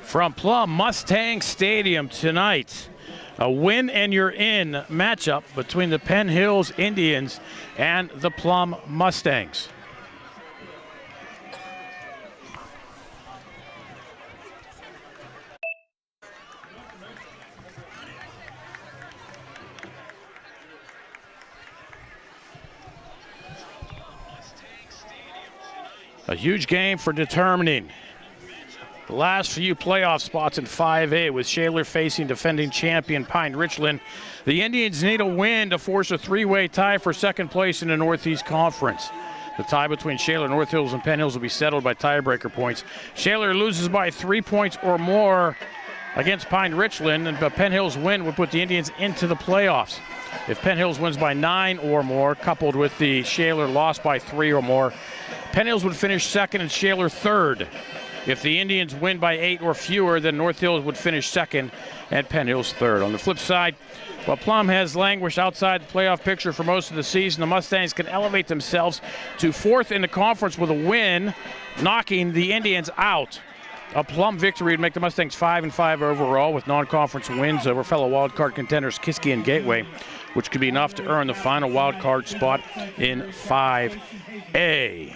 From Plum Mustang Stadium tonight, a win and you're in matchup between the Penn Hills Indians and the Plum Mustangs. A huge game for determining the last few playoff spots in 5A, with Shaler facing defending champion Pine Richland. The Indians need a win to force a three-way tie for second place in the Northeast Conference. The tie between Shaler, North Hills, and Penn Hills will be settled by tiebreaker points. Shaler loses by 3 points or more against Pine Richland, and the Penn Hills win would put the Indians into the playoffs. If Penn Hills wins by 9 or more, coupled with the Shaler loss by 3 or more, Penn Hills would finish second and Shaler third. If the Indians win by 8 or fewer, then North Hills would finish second and Penn Hills third. On the flip side, while Plum has languished outside the playoff picture for most of the season, the Mustangs can elevate themselves to fourth in the conference with a win, knocking the Indians out. A Plum victory would make the Mustangs 5-5 overall, with non-conference wins over fellow wildcard contenders Kiski and Gateway, which could be enough to earn the final wildcard spot in 5A.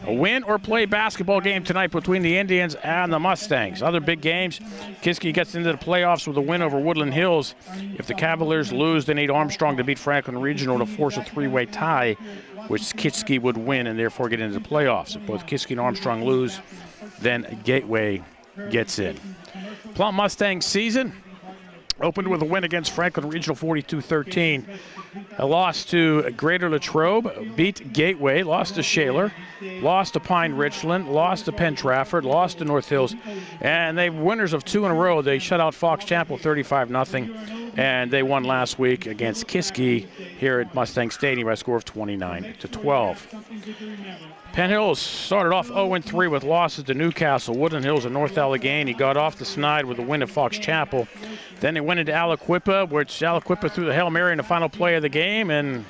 A win or play basketball game tonight between the Indians and the Mustangs. Other big games, Kiski gets into the playoffs with a win over Woodland Hills. If the Cavaliers lose, they need Armstrong to beat Franklin Regional to force a three-way tie, which Kiski would win and therefore get into the playoffs. If both Kiski and Armstrong lose, then Gateway gets in. Plum Mustang season opened with a win against Franklin Regional 42-13. A loss to Greater Latrobe, beat Gateway, lost to Shaler, lost to Pine Richland, lost to Penn Trafford, lost to North Hills, and they were winners of 2 in a row. They shut out Fox Chapel 35-0, and they won last week against Kiski here at Mustang Stadium by a score of 29-12. Penn Hills started off 0-3 with losses to Newcastle, Woodland Hills, and North Allegheny. Got off the snide with a win at Fox Chapel. Then they went into Aliquippa, which Aliquippa threw the Hail Mary in the final play of the game and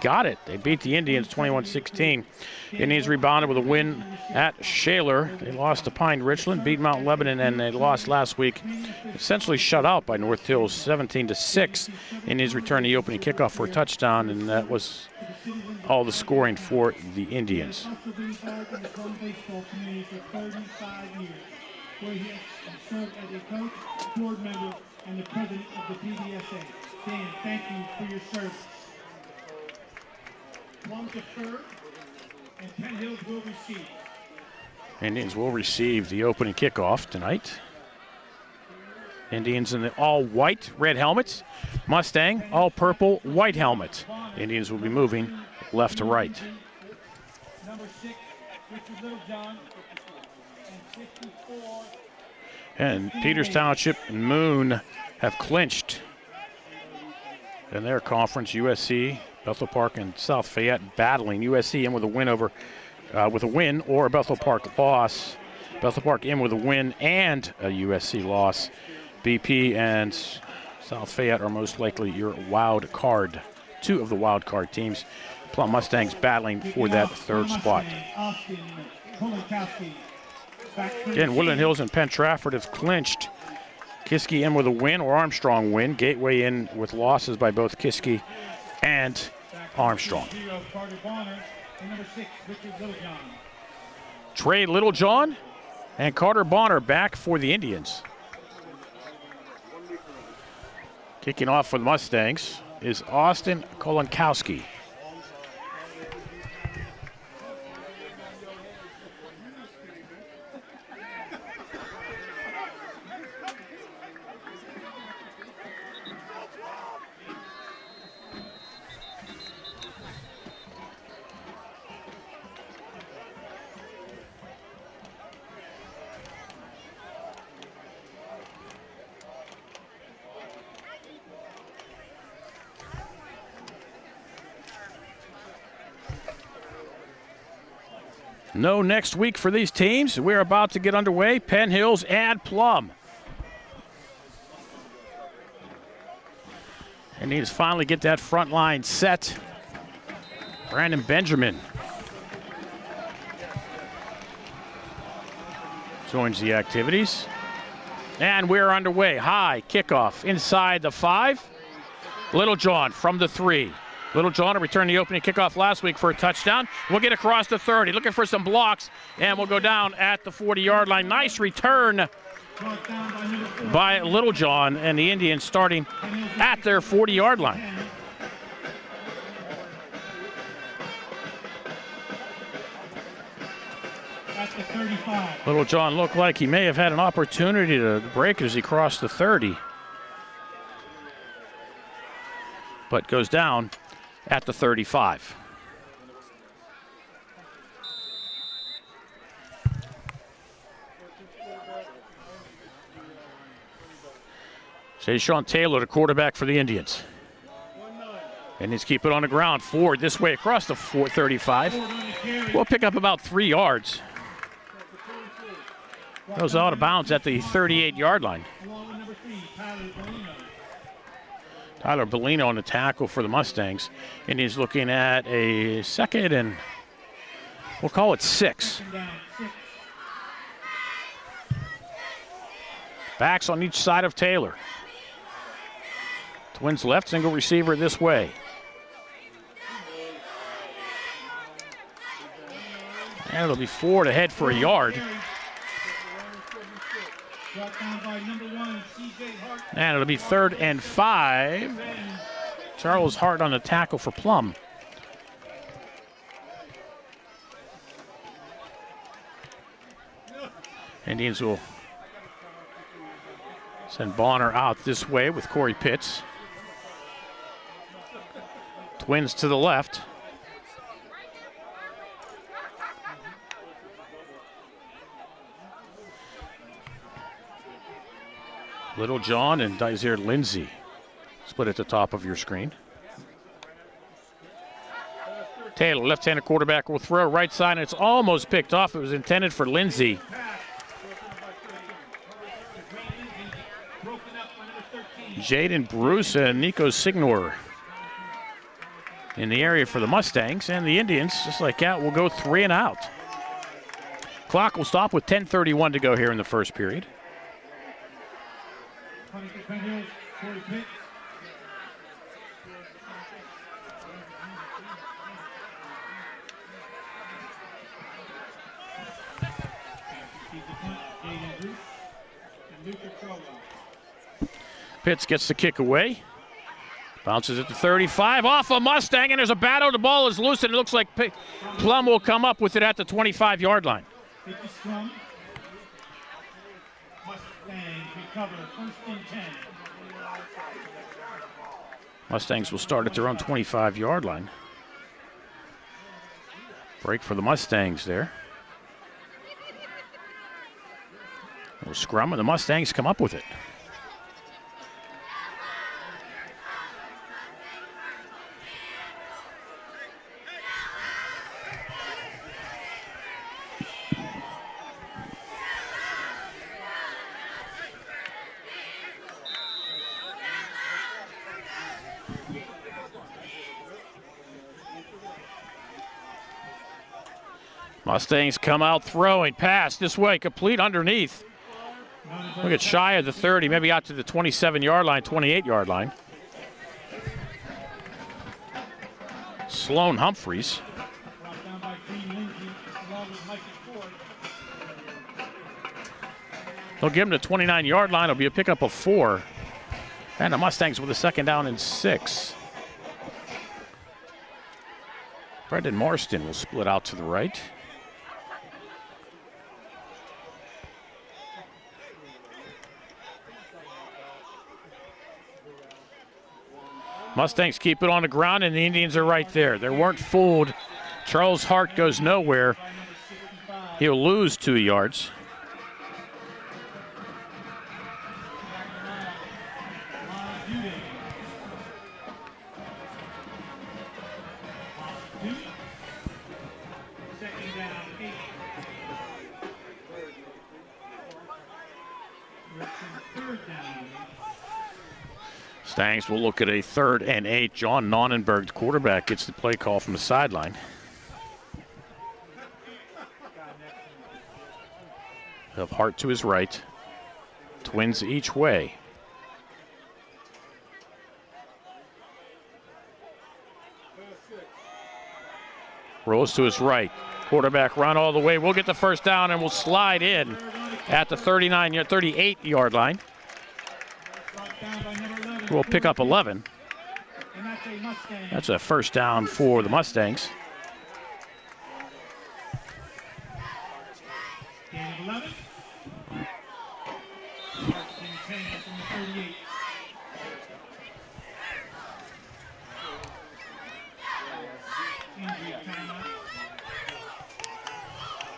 got it. They beat the Indians 21-16. Indians rebounded with a win at Shaler. They lost to Pine Richland, beat Mount Lebanon, and they lost last week, essentially shut out by North Hills 17-6. Indians returned the opening kickoff for a touchdown, and that was all the scoring for the Indians. And the president of the PDSA. Dan, thank you for your service. Plum to third, and Penn Hills will receive. Indians will receive the opening kickoff tonight. Indians in the all-white red helmets. Mustang, all-purple white helmet. Indians will be moving left to right. Number 6, Richard Littlejohn, and 54. And Peters Township and Moon have clinched in their conference. USC, Bethel Park, and South Fayette battling. USC in with a win over, with a win or a Bethel Park loss. Bethel Park in with a win and a USC loss. BP and South Fayette are most likely your wild card. 2 of the wild card teams. Plum Mustangs battling for that third spot. Again, Woodland Hills and Penn Trafford have clinched. Kiski in with a win or Armstrong win. Gateway in with losses by both Kiski and Armstrong. Trey Littlejohn and Carter Bonner back for the Indians. Kicking off for the Mustangs is Austin Kolonkowski. No next week for these teams. We're about to get underway. Penn Hills and Plum. And need to finally get that front line set. Brandon Benjamin joins the activities. And we're underway. High kickoff inside the 5. Littlejohn from the 3. Littlejohn to return the opening kickoff last week for a touchdown. We'll get across the 30, looking for some blocks, and we'll go down at the 40-yard line. Nice return by Littlejohn, and the Indians starting at their 40-yard line. At the 35. Littlejohn looked like he may have had an opportunity to break as he crossed the 30, but goes down at the 35. Sean Taylor, the quarterback for the Indians. And he's keep it on the ground. Ford this way across the 35. We'll pick up about 3 yards. Goes out of bounds at the 38-yard line. Tyler Bellino on the tackle for the Mustangs. And he's looking at a 2nd and we'll call it 6. Backs on each side of Taylor. Twins left, single receiver this way. And it'll be Ford ahead for a yard. And it'll be 3rd and 5. Charles Hart on the tackle for Plum. Indians will send Bonner out this way with Corey Pitts. Twins to the left. Littlejohn and Dysere Lindsay split at the top of your screen. Taylor, left-handed quarterback, will throw right side, and it's almost picked off. It was intended for Lindsay. Jaden Bruce and Nico Signor in the area for the Mustangs, and the Indians, just like that, will go 3 and out. Clock will stop with 10:31 to go here in the first period. Pitts gets the kick away. Bounces at the 35, off a Mustang, and there's a battle. The ball is loose, and it looks like Plum will come up with it at the 25-yard line. Mustangs will start at their own 25-yard line. Break for the Mustangs there. A little scrum, and the Mustangs come up with it. Mustangs come out throwing, pass this way, complete underneath. Look at shy of the 30, maybe out to the 27-yard line, 28-yard line. Sloan Humphreys. They'll give him the 29-yard line. It'll be a pickup of 4. And the Mustangs with a 2nd down and 6. Brendan Marston will split out to the right. Mustangs keep it on the ground, and the Indians are right there. They weren't fooled. Charles Hart goes nowhere. He'll lose 2 yards. Mustangs will look at a 3rd and 8. John Nonnenberg, the quarterback, gets the play call from the sideline. Of Hart to his right. Twins each way. Rolls to his right. Quarterback run all the way. We'll get the first down and we'll slide in at the 38-yard line. We'll pick up 11. That's a first down for the Mustangs.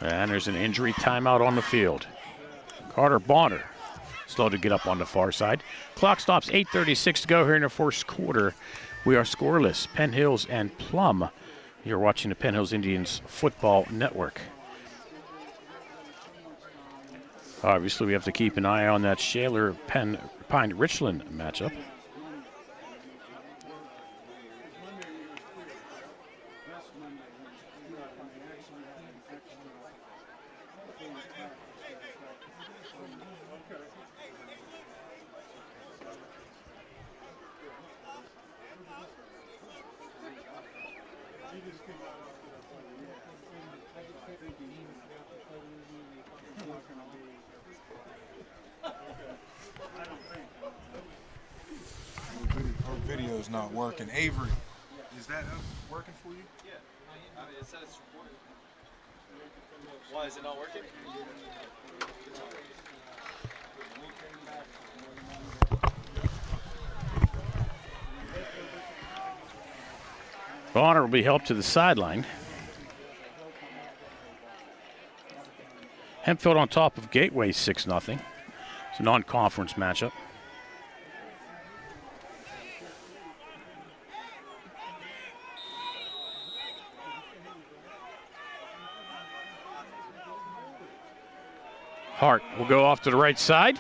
And there's an injury timeout on the field. Carter Bonner slow to get up on the far side. Clock stops, 8:36 to go here in the first quarter. We are scoreless. Penn Hills and Plum. You're watching the Penn Hills Indians Football Network. Obviously, we have to keep an eye on that Shaler-Pine Richland matchup. Video's not working. Avery, is that working for you? Yeah. I mean, it says it's recording. Why is it not working? Bonner will be helped to the sideline. Hempfield on top of Gateway 6-0. It's a non-conference matchup. Hart will go off to the right side.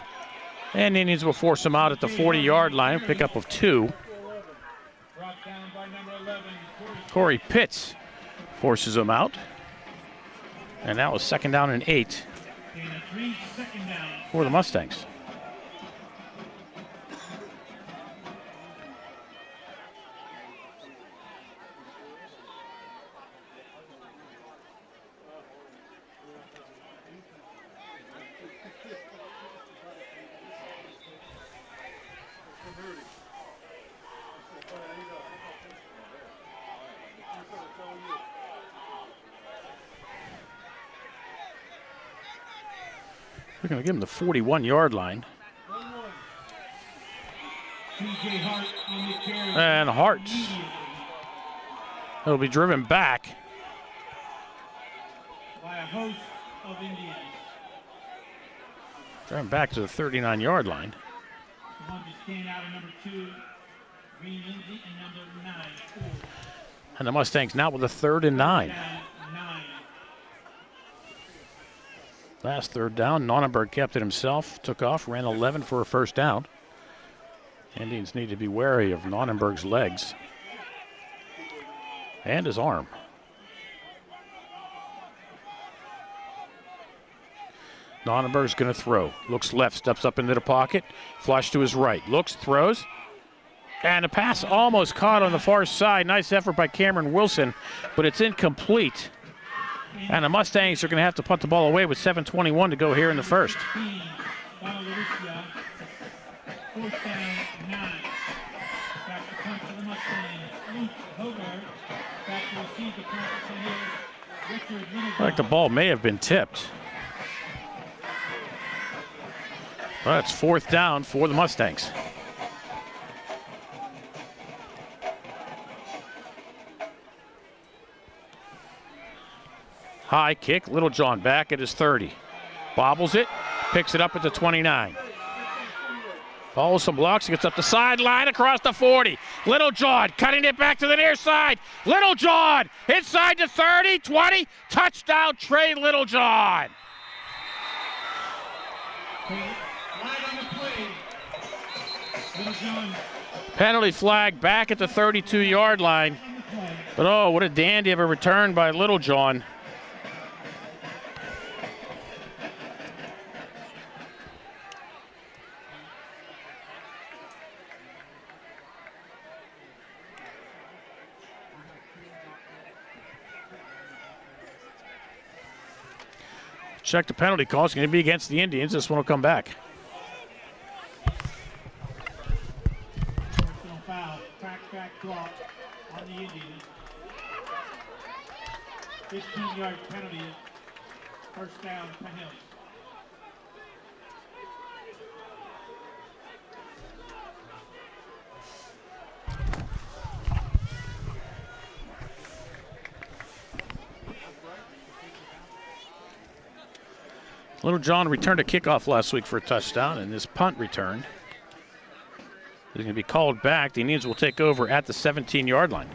And the Indians will force him out at the 40-yard line. Pickup of 2. Corey Pitts forces him out. And that was 2nd down and 8 for the Mustangs. We're going to give him the 41-yard line. And Hart. He'll be driven back. By a host of Indians. Driven back to the 39-yard line. The one just came out of number 2, Green Lindsay, and number 9, 4. And the Mustangs now with a 3rd and 9. Last 3rd down, Nonnenberg kept it himself, took off, ran 11 for a first down. Indians need to be wary of Nonnenberg's legs and his arm. Nonnenberg's going to throw. Looks left, steps up into the pocket, flush to his right. Looks, throws, and a pass almost caught on the far side. Nice effort by Cameron Wilson, but it's incomplete. And the Mustangs are going to have to punt the ball away with 7:21 to go here in the first. Like the ball may have been tipped. But it's 4th down for the Mustangs. High kick, Littlejohn back at his 30. Bobbles it, picks it up at the 29. Follows some blocks, gets up the sideline across the 40. Littlejohn cutting it back to the near side. Littlejohn inside the 30, 20. Touchdown, Trey Littlejohn. Penalty flag back at the 32-yard line. But oh, what a dandy of a return by Littlejohn. check the penalty call. It's going to be against the Indians. This one will come back. Personal foul, crack draw on the Indians. 15-yard penalty, first down, Penn Hills. Little John returned a kickoff last week for a touchdown, and this punt return is going to be called back. The Indians will take over at the 17-yard line.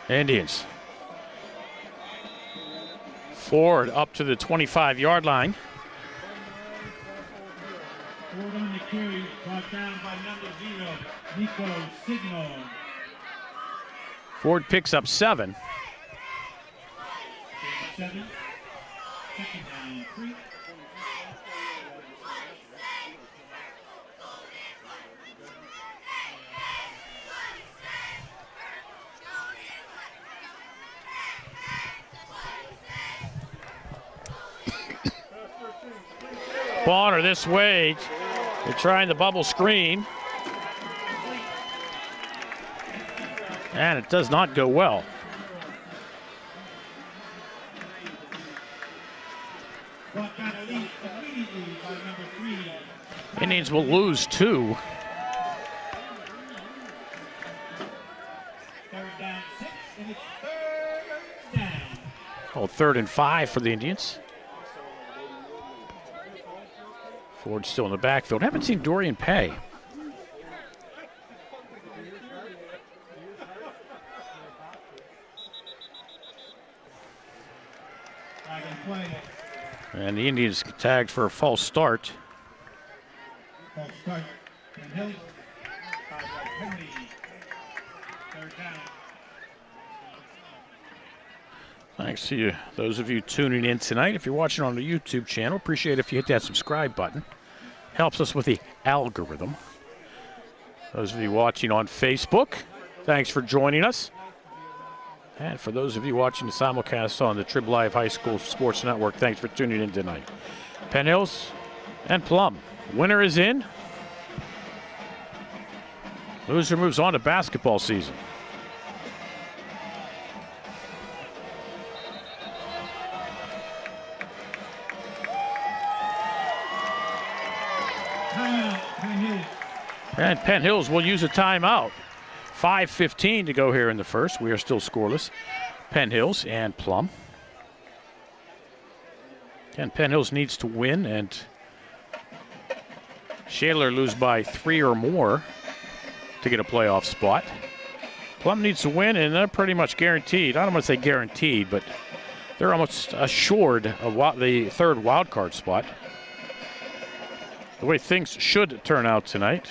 Indians forward up to the 25-yard line. Forward on the carry, brought down by number 0, Nico Signal. Ford picks up 7. 7, second down, 3. Bonner this way. They're trying the bubble screen. And it does not go well. Indians will lose 2. Called 3rd and 5 for the Indians. Ford still in the backfield. Haven't seen Dorian Pay. And the Indians tagged for a false start. False start. Penn Hills. Penalty. 3rd down. Thanks to you, those of you tuning in tonight. If you're watching on the YouTube channel, appreciate if you hit that subscribe button. Helps us with the algorithm. Those of you watching on Facebook, thanks for joining us. And for those of you watching the simulcast on the Trib Live High School Sports Network, thanks for tuning in tonight. Penn Hills and Plum. Winner is in. Loser moves on to basketball season. And Penn Hills will use a timeout. 5:15 to go here in the first. We are still scoreless. Penn Hills and Plum. And Penn Hills needs to win, and Shaler lose by 3 or more to get a playoff spot. Plum needs to win, and they're pretty much guaranteed. I don't want to say guaranteed, but they're almost assured of the 3rd wild card spot. The way things should turn out tonight.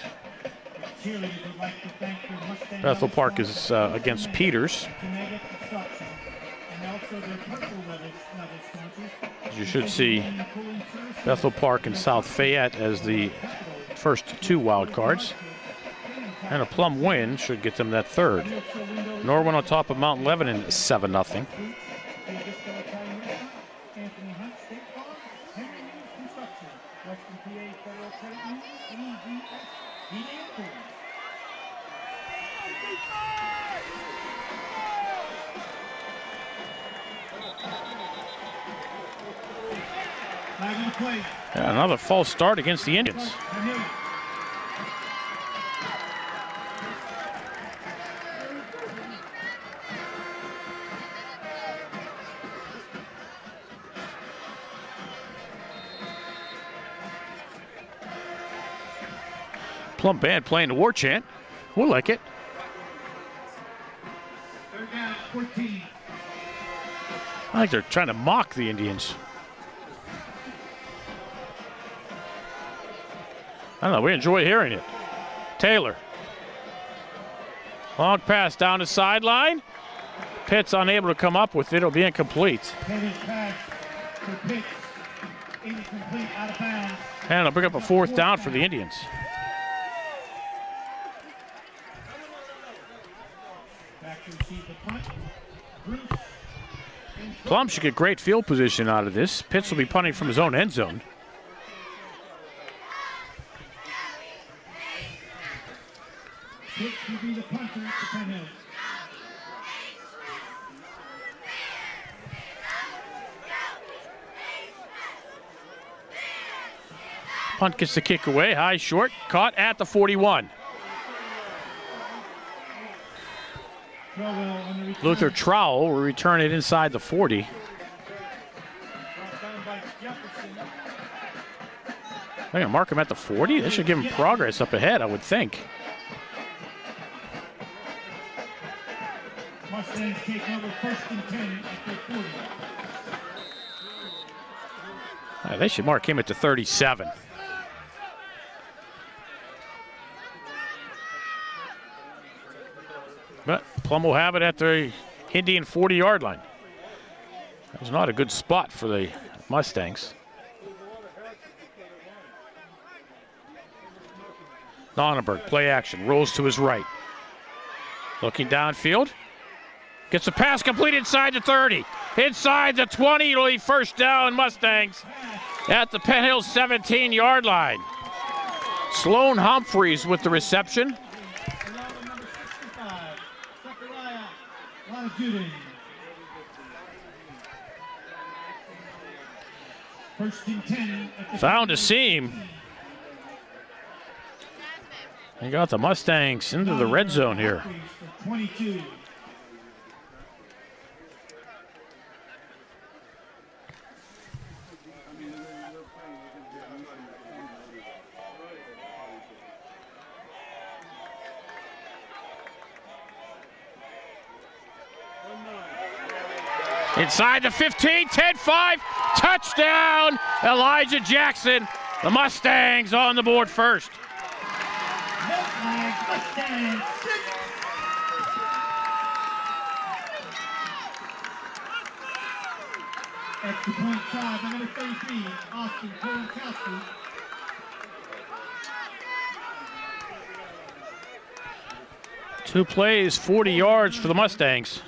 Bethel Park is against Peters. You should see Bethel Park and South Fayette as the first 2 wild cards. And a Plum win should get them that 3rd. Norwin on top of Mount Lebanon 7-0. Yeah, another false start against the Indians. Plum band playing the war chant. We'll like it. 3rd down, 14. I think they're trying to mock the Indians. I don't know, we enjoy hearing it. Taylor. Long pass down the sideline. Pitt's unable to come up with it. It'll be incomplete. Taylor's pass for Pitts Incomplete, out of bounds. And it'll bring up a 4th down for the Indians. Back to receive the punt. Bruce. Plum should get great field position out of this. Pitts will be punting from his own end zone. Pitts will be the punter at Penn Hill. Punt gets the kick away, high, short, caught at the 41. Luther Trowell will return it inside the 40. They're going to mark him at the 40? They should give him progress up ahead, I would think. Mustangs take over 1st and 10 at their 40. They should mark him at the 37. But Plum will have it at the Indian 40-yard line. That was not a good spot for the Mustangs. Nonnenberg, play action, rolls to his right. Looking downfield. Gets a pass complete inside the 30. Inside the 20, it'll be 1st down Mustangs at the Penn Hill 17-yard line. Sloan Humphreys with the reception. Found a seam. They got the Mustangs into the red zone here. 22. Inside the 15, 10-5, touchdown, Elijah Jackson. The Mustangs on the board first. Extra point try by number 33, Austin Kolonkowski. Two plays, 40 yards for the Mustangs.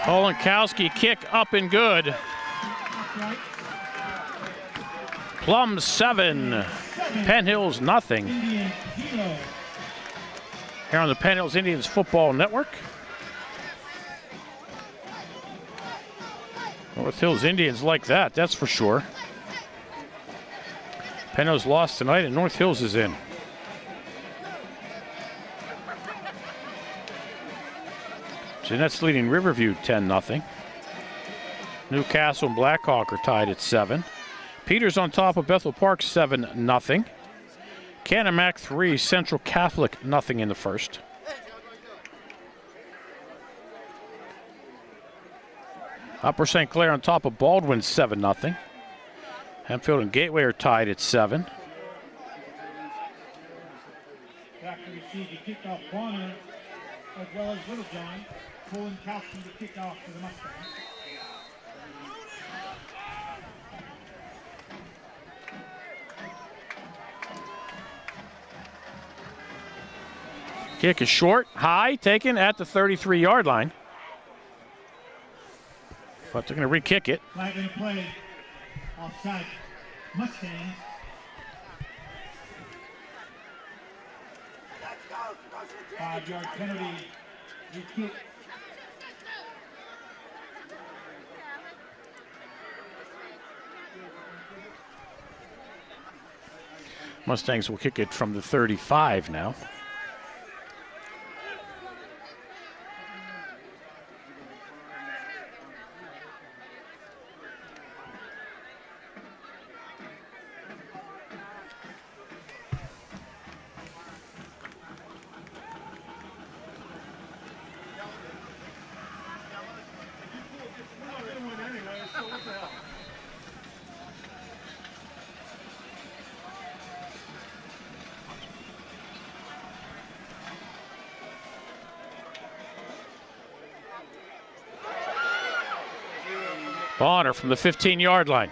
Kolonkowski kick up and good. Plum 7, Penn Hills nothing. Here on the Penn Hills Indians Football Network. North Hills Indians like that, that's for sure. Penn Hills lost tonight and North Hills is in. Jeanette's leading Riverview 10-0. Newcastle and Blackhawk are tied at 7. Peters on top of Bethel Park 7-0. Canamac 3, Central Catholic 0 in the first. Upper St. Clair on top of Baldwin 7-0. Hempfield and Gateway are tied at 7. Back to receive the kickoff corner as well as Littlejohn. Kolonkowski to kick off for the Mustangs. Kick is short, high, taken at the 33-yard line. But they're going to re-kick it. Flag in play. Offside. Mustangs. Five-yard penalty. Re-kick. Mustangs will kick it from the 35 now. Bonner from the 15-yard line.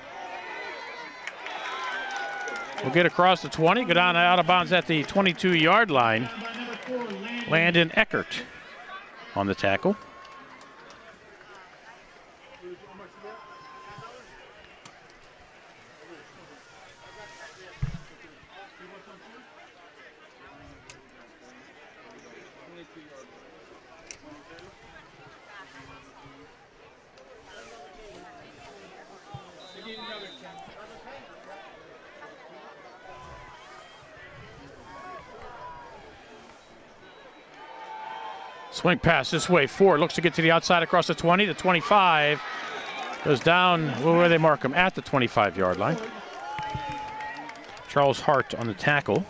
We'll get across the 20, go down out of bounds at the 22-yard line. Landon Eckert on the tackle. Swing pass this way, Ford looks to get to the outside across the 20, the 25. Goes down, where they mark him? At the 25-yard line. Charles Hart on the tackle.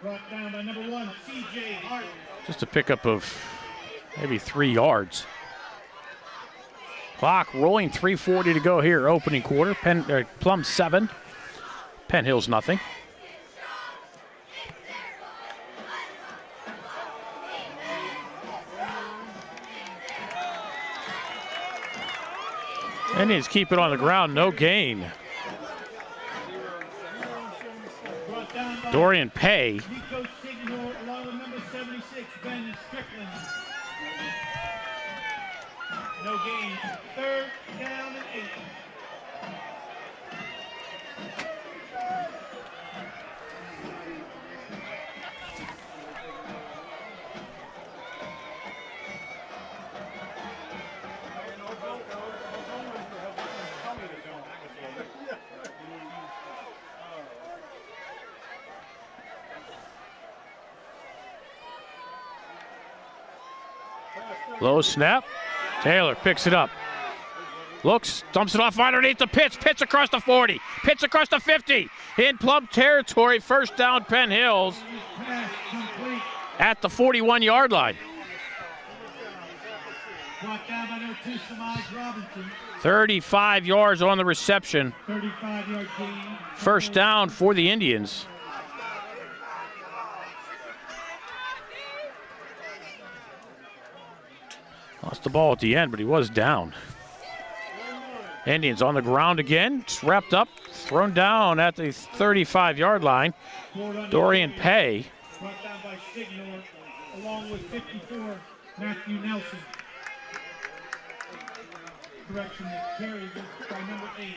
Brought down by number 1, C.J. Hart. Just a pickup of maybe 3 yards. Clock rolling, 3:40 to go here, opening quarter. Plum 7, Penn Hills nothing. Indians keep it on the ground, no gain. Dorian Pay. Along with number 76, Ben Strickland. No gain. 3rd down and 8. Low snap. Taylor picks it up. Looks, dumps it off underneath the Pitts. Pitts across the 40. Pitts across the 50. In Plum territory. First down, Penn Hills. At the 41-yard line. 35 yards on the reception. 35-yard gain. First down for the Indians. Lost the ball at the end, but he was down. Indians on the ground again. It's wrapped up, thrown down at the 35-yard line. Dorian Pay. Brought down by Signor, along with 54, Matthew Nelson. Correction that carried by number 8.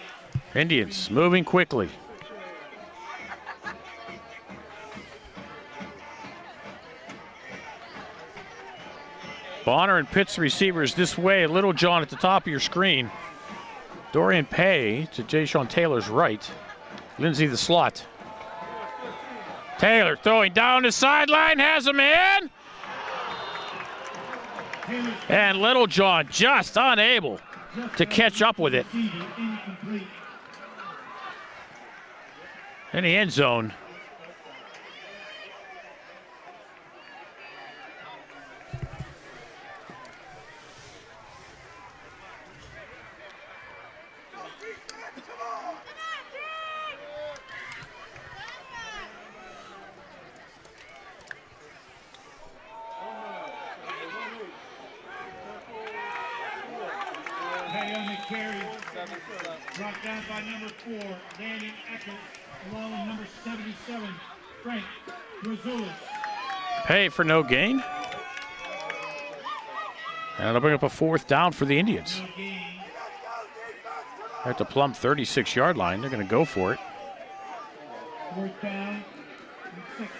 Indians moving quickly. Bonner and Pitts receivers this way. Little John at the top of your screen. Dorian Pay to Jay-Sean Taylor's right. Lindsey the slot. Taylor throwing down the sideline, has him in. And Little John just unable to catch up with it. In the end zone. Brought down by number 4, Landon Eckert, along with number 77, Frank Razulis. Pay for no gain. And it'll bring up a 4th down for the Indians. At the Plum 36-yard line, they're going to go for it. 4th down and 6.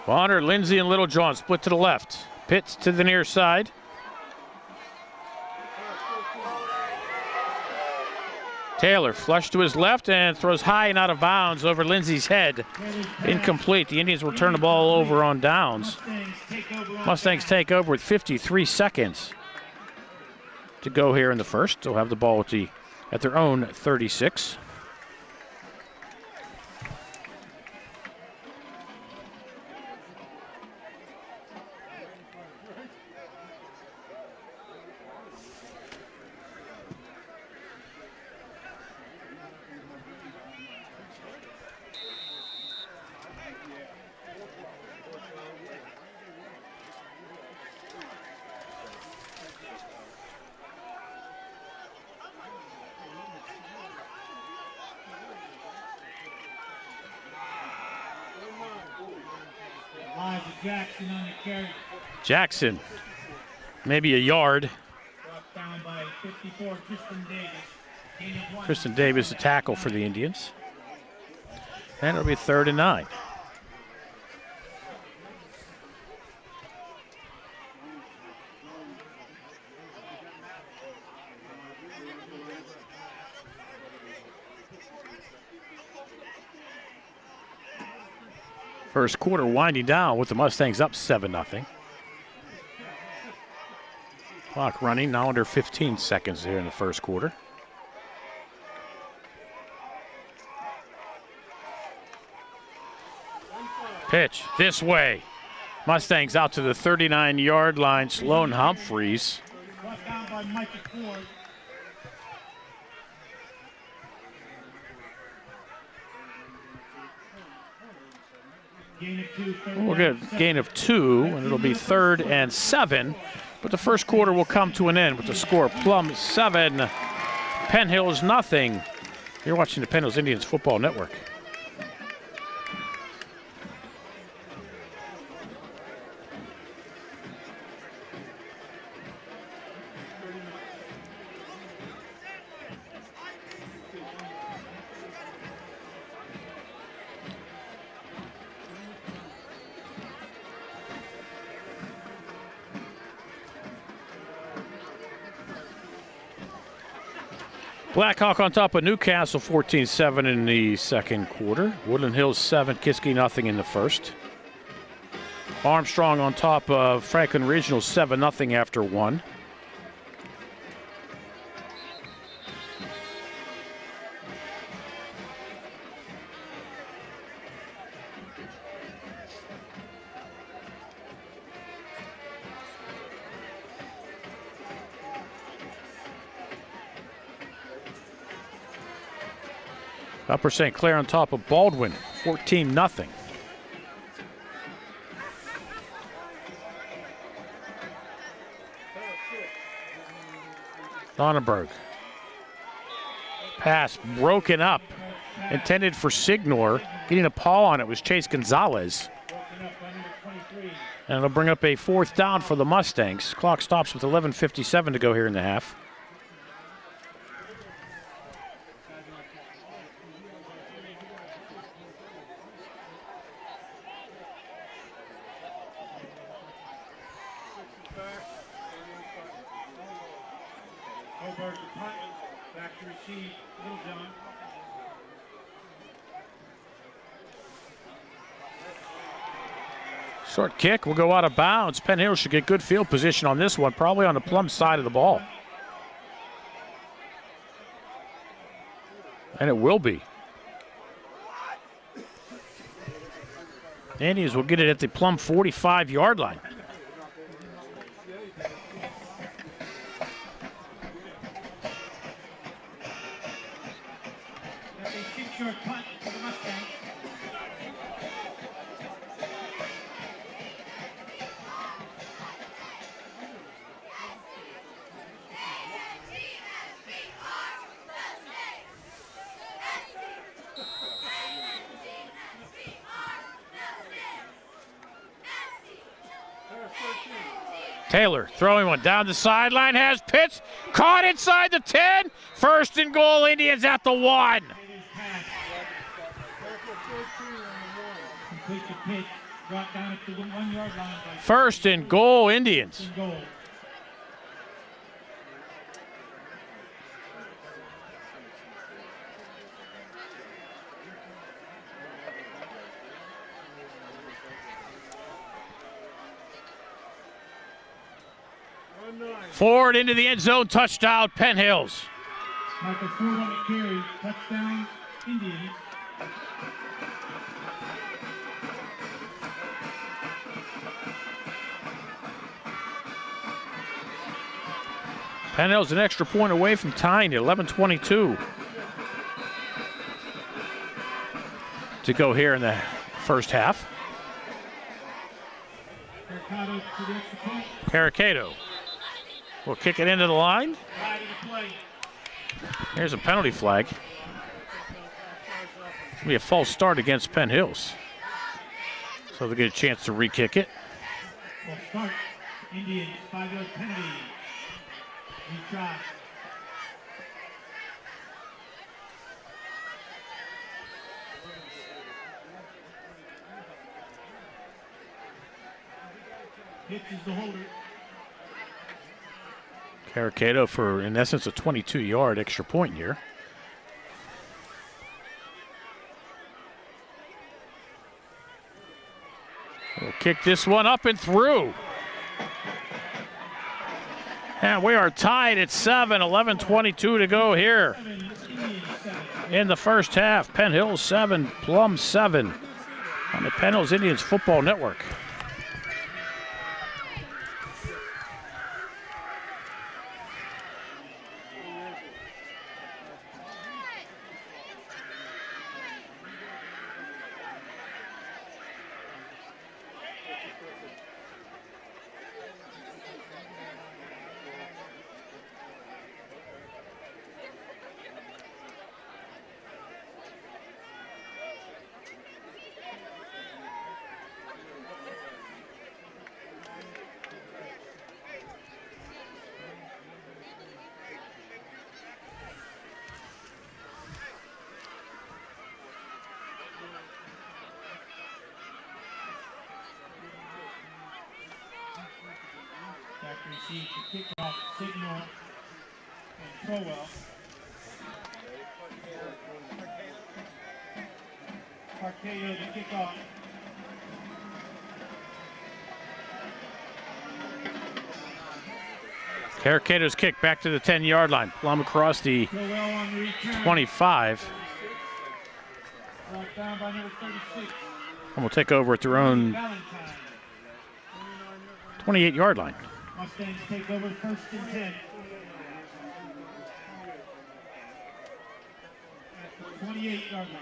Bonner, Lindsey, and Little John split to the left. Pitts to the near side. Taylor flush to his left and throws high and out of bounds over Lindsey's head. Incomplete. The Indians will turn the ball over on downs. Mustangs take over with 53 seconds to go here in the first. They'll have the ball at their own 36. Jackson on the carry. Jackson, maybe a yard. Brought down by 54, Tristan Davis. Gain of 1. Tristan Davis, a tackle for the Indians. And it'll be 3rd and 9. First quarter winding down with the Mustangs up 7-0. Clock running now under 15 seconds here in the first quarter. Pitch this way. Mustangs out to the 39-yard line. Sloan Humphreys. Brought down by Michael Ford. Gain of 2. We'll get a gain of 2, and it'll be 3rd and 7. But the first quarter will come to an end with the score: Plum 7, Penn Hills nothing. You're watching the Penn Hills Indians Football Network. Blackhawk on top of Newcastle 14-7 in the second quarter. Woodland Hills 7, Kiski nothing in the first. Armstrong on top of Franklin Regional 7-0 after 1. Upper St. Clair on top of Baldwin, 14-0. Donenberg. Pass broken up, intended for Signor. Getting a paw on it was Chase Gonzalez. And it'll bring up a 4th down for the Mustangs. Clock stops with 11:57 to go here in the half. Back to receive, Littlejohn. Short kick will go out of bounds. Penn Hill should get good field position on this one, probably on the Plum side of the ball. And it will be. Indians will get it at the Plum 45-yard line. That's a 6-yard punt for the Mustangs. Taylor throwing one down the sideline, has Pitts caught inside the 10. First and goal, Indians at the 1. Complete the pitch, brought down at the 1-yard line. First and goal, Indians. Goal. Forward into the end zone, touchdown, Penn Hills. Michael Ford on the carry, touchdown, Indians. Penn Hills an extra point away from tying at 11:22 to go here in the first half. Mercado to the extra point. Caricato will kick it into the line. Flag of the play. Here's a penalty flag. It's going to be a false start against Penn Hills. So they get a chance to re-kick it. Will start. Indians 5-yard penalty. Retry. Hits is the holder. Caricato for, in essence, a 22-yard extra point here. We'll kick this one up and through. And we are tied at 7, 11:22 to go here in the first half. Penn Hills 7, Plum 7 on the Penn Hills Indians Football Network. Receive the kickoff signal and Crowell. Arcadio the kickoff. Caricato's kick back to the 10-yard line. Plum across the 25. Brought down by number 36. And we'll take over at their own 28-yard line. Mustangs take over 1st and 10. At the 28-yard line.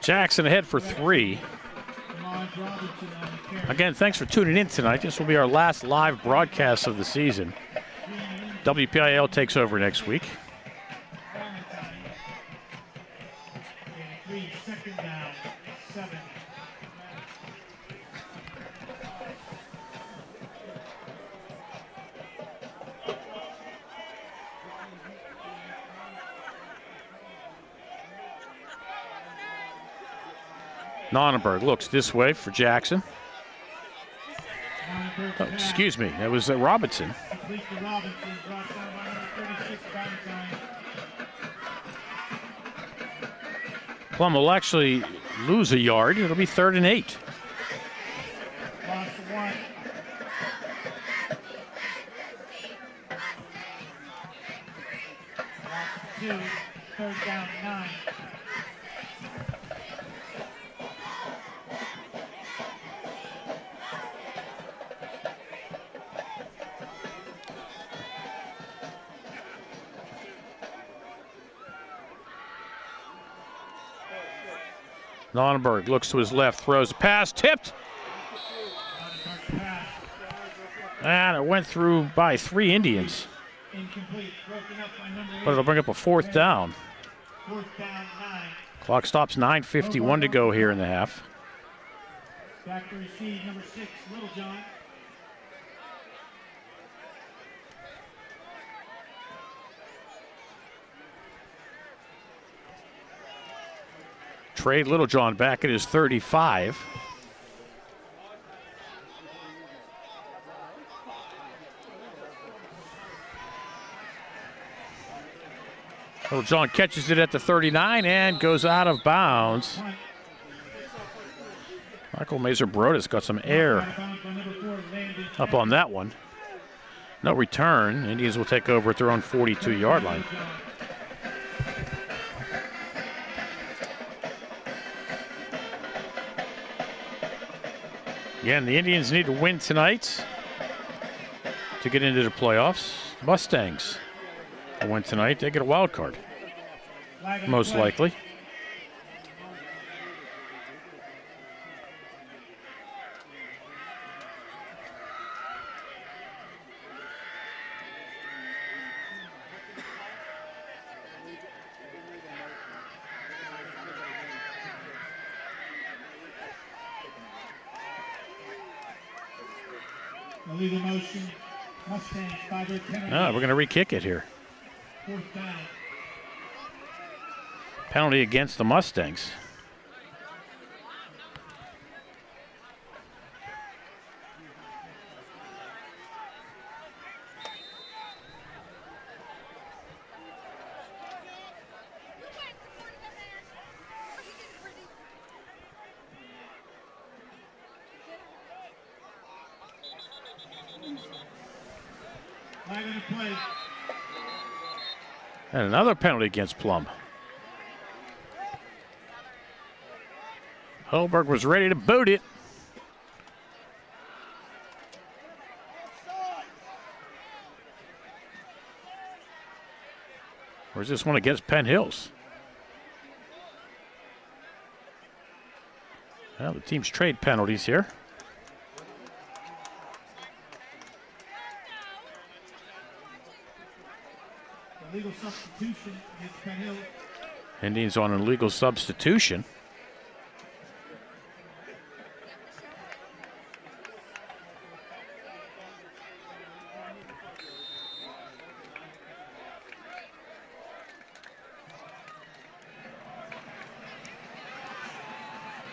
Jackson ahead for 3. Again, thanks for tuning in tonight. This will be our last live broadcast of the season. WPIL takes over next week. Nonnenberg looks this way for Jackson. Oh, excuse me, that was Robinson. Plum will actually lose a yard. It'll be 3rd and 8. Third down 9. Nonnenberg looks to his left, throws a pass, tipped. And it went through by 3 Indians. But it'll bring up a 4th down. Clock stops, 9:51 to go here in the half. Back to receive, number 6, Littlejohn. Trey Littlejohn back at his 35. Littlejohn catches it at the 39 and goes out of bounds. Michael Mazer-Brodus got some air up on that one. No return. Indians will take over at their own 42-yard line. Again, the Indians need to win tonight to get into the playoffs. Mustangs win tonight. They get a wild card, Flag on most play. likely. Illegal motion. Mustangs 5-yard penalty. No, we're going to re-kick it here. 4th down. Penalty against the Mustangs. Flag on the play. And another penalty against Plum. Holberg was ready to boot it. Or is this one against Penn Hills? Well, the teams trade penalties here. Illegal substitution against Penn Hill. Indians on an illegal substitution.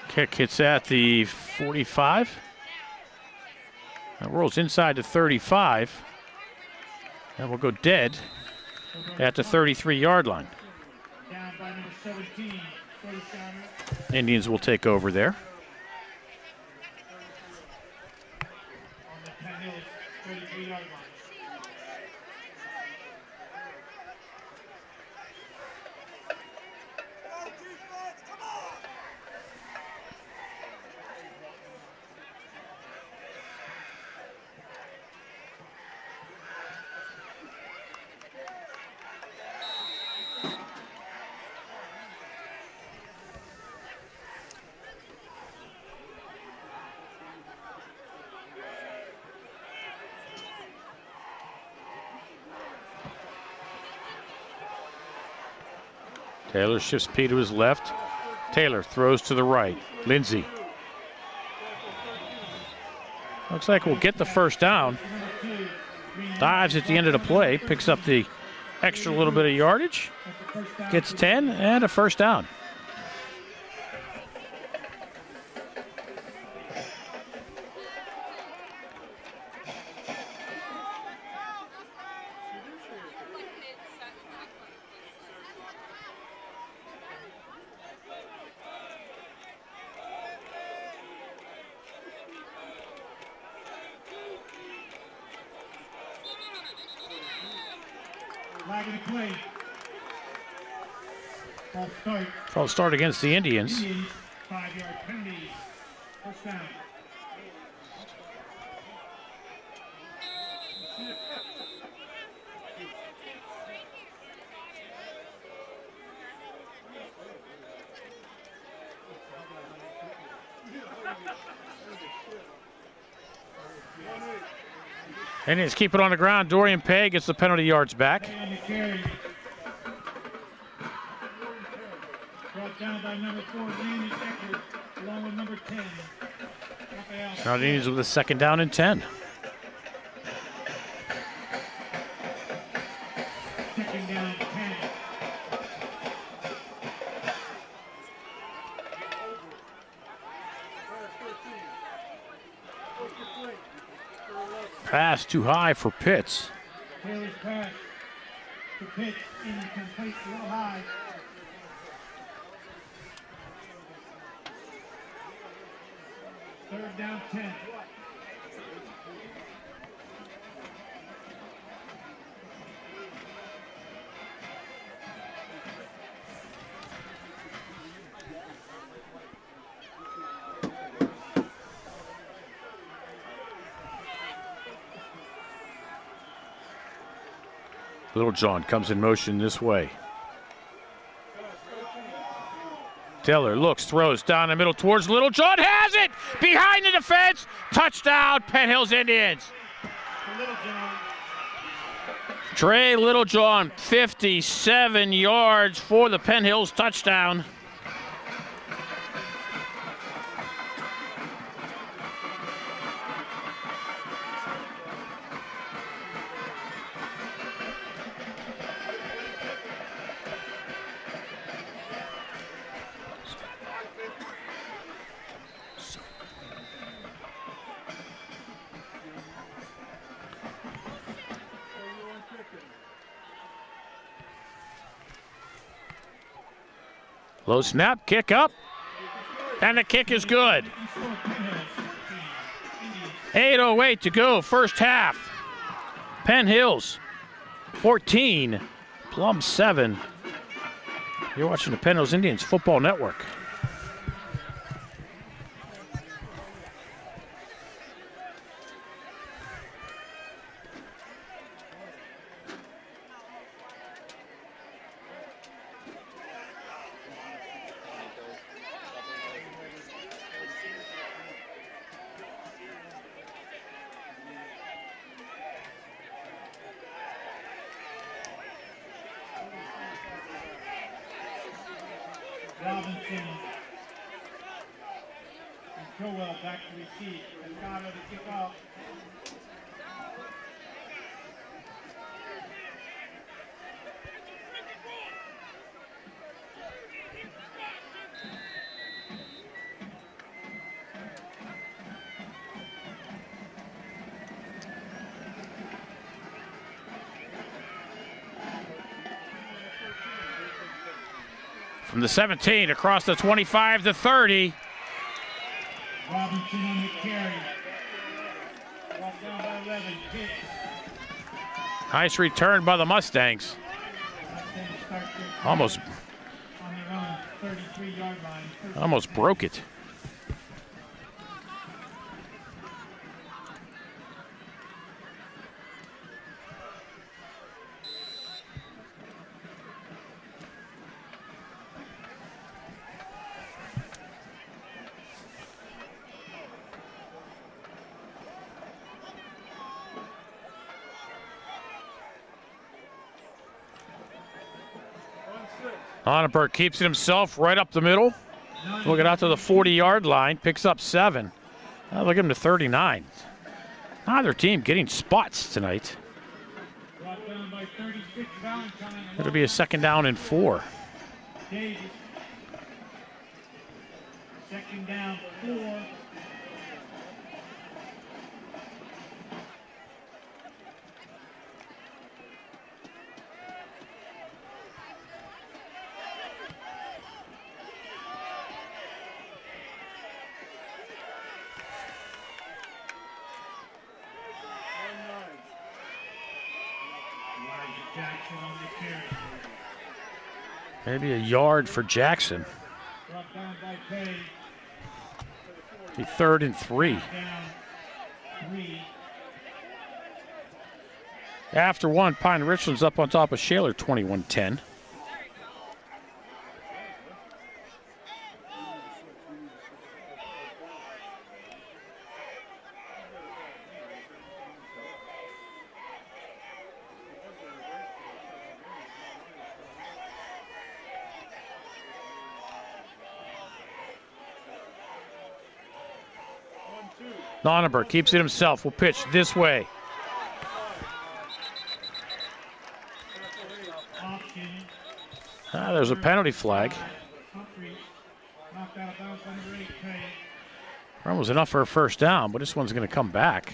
Kick hits at the 45. That rolls inside the 35. And will go dead at the 33-yard line. Down by number 17. First downer. Indians will take over there. On the Penn Hills 33-yard line. Taylor shifts P to his left. Taylor throws to the right. Lindsay. Looks like we'll get the first down. Dives at the end of the play. Picks up the extra little bit of yardage. Gets 10 and a first down. Flag on the play. False start. False start against the Indians. Indians 5-yard penalty. First down. Indians keep it on the ground. Dorian Pay gets the penalty yards back. Pay on the carry. Brought down by number 4, Randy Eckert, along with number 10. Raphael. Now the Indians with a second down and 10. Second down, 10. Pass too high for Pitts. Taylor's pass to Pitts, incomplete, a little high. Third down, 10. Littlejohn comes in motion this way. Taylor looks, throws down the middle towards Littlejohn, has it! Behind the defense, touchdown, Penn Hills Indians. Trey Littlejohn, 57 yards for the Penn Hills touchdown. Low snap, kick up, and the kick is good. 8:08 to go, first half. Penn Hills 14, Plum 7. You're watching the Penn Hills Indians Football Network. Robinson and Crowell back to receive. Escada to kick off. From the 17 across the 25 to 30. Robinson on the carry. Brought down by 11. Hit. Nice return by the Mustangs. Mustangs start their Almost, on their own 33-yard line. almost broke it. Onenberg keeps it himself right up the middle. Looking out to the 40-yard line, picks up 7. Look at him to 39. Neither team getting spots tonight. Brought down by 36. Valentine. It'll be a second down and 4. Davis. Second down, 4. Jackson on the carry. Maybe a yard for Jackson. Brought down by Penn. Be 3rd and 3. Down 3. After 1, Pine Richland's up on top of Shaler, 21-10. Nonneberg keeps it himself. Will pitch this way. There's a penalty flag. Run was enough for a first down, but this one's going to come back.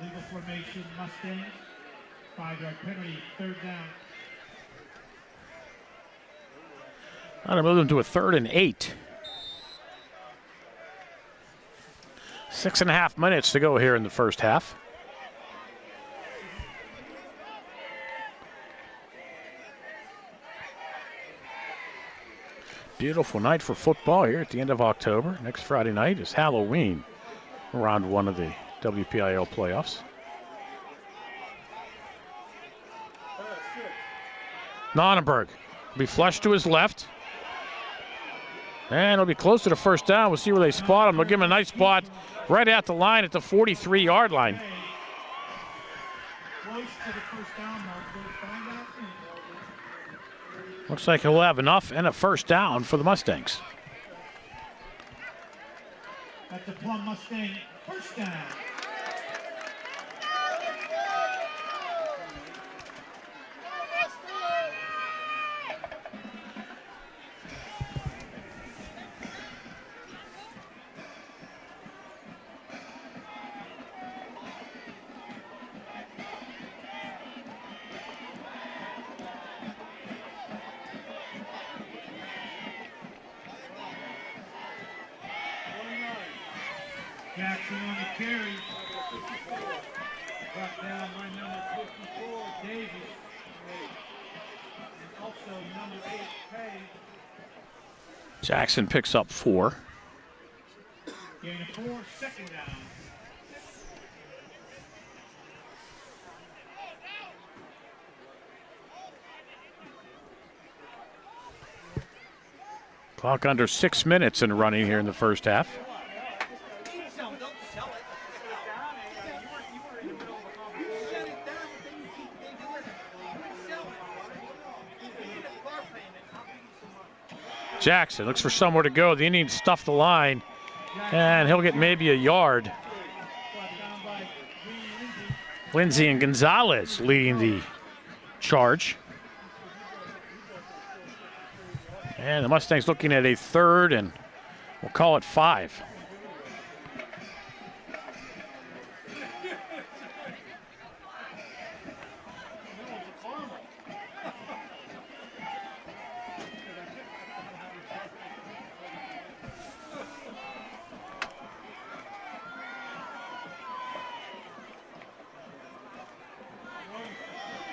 Illegal formation, Mustang. 5-yard penalty, 3rd down. I'm going to move them to a 3rd and 8. 6.5 minutes to go here in the first half. Beautiful night for football here at the end of October. Next Friday night is Halloween, round one of the WPIL playoffs. Nonnenberg will be flushed to his left. And it'll be close to the first down. We'll see where they spot him. They'll give him a nice spot right at the line at the 43-yard line. Looks like he'll have enough and a first down for the Mustangs. That's the Plum Mustang first down. Jackson on the carry. Brought down by number 54, Davis. And also number 8, Penn. Jackson picks up 4. Gain of 4, second down. Clock under 6 minutes in running here in the first half. Jackson looks for somewhere to go. The Indians stuff the line, and he'll get maybe a yard. Lindsay and Gonzalez leading the charge. And the Mustangs looking at a 3rd, and we'll call it 5.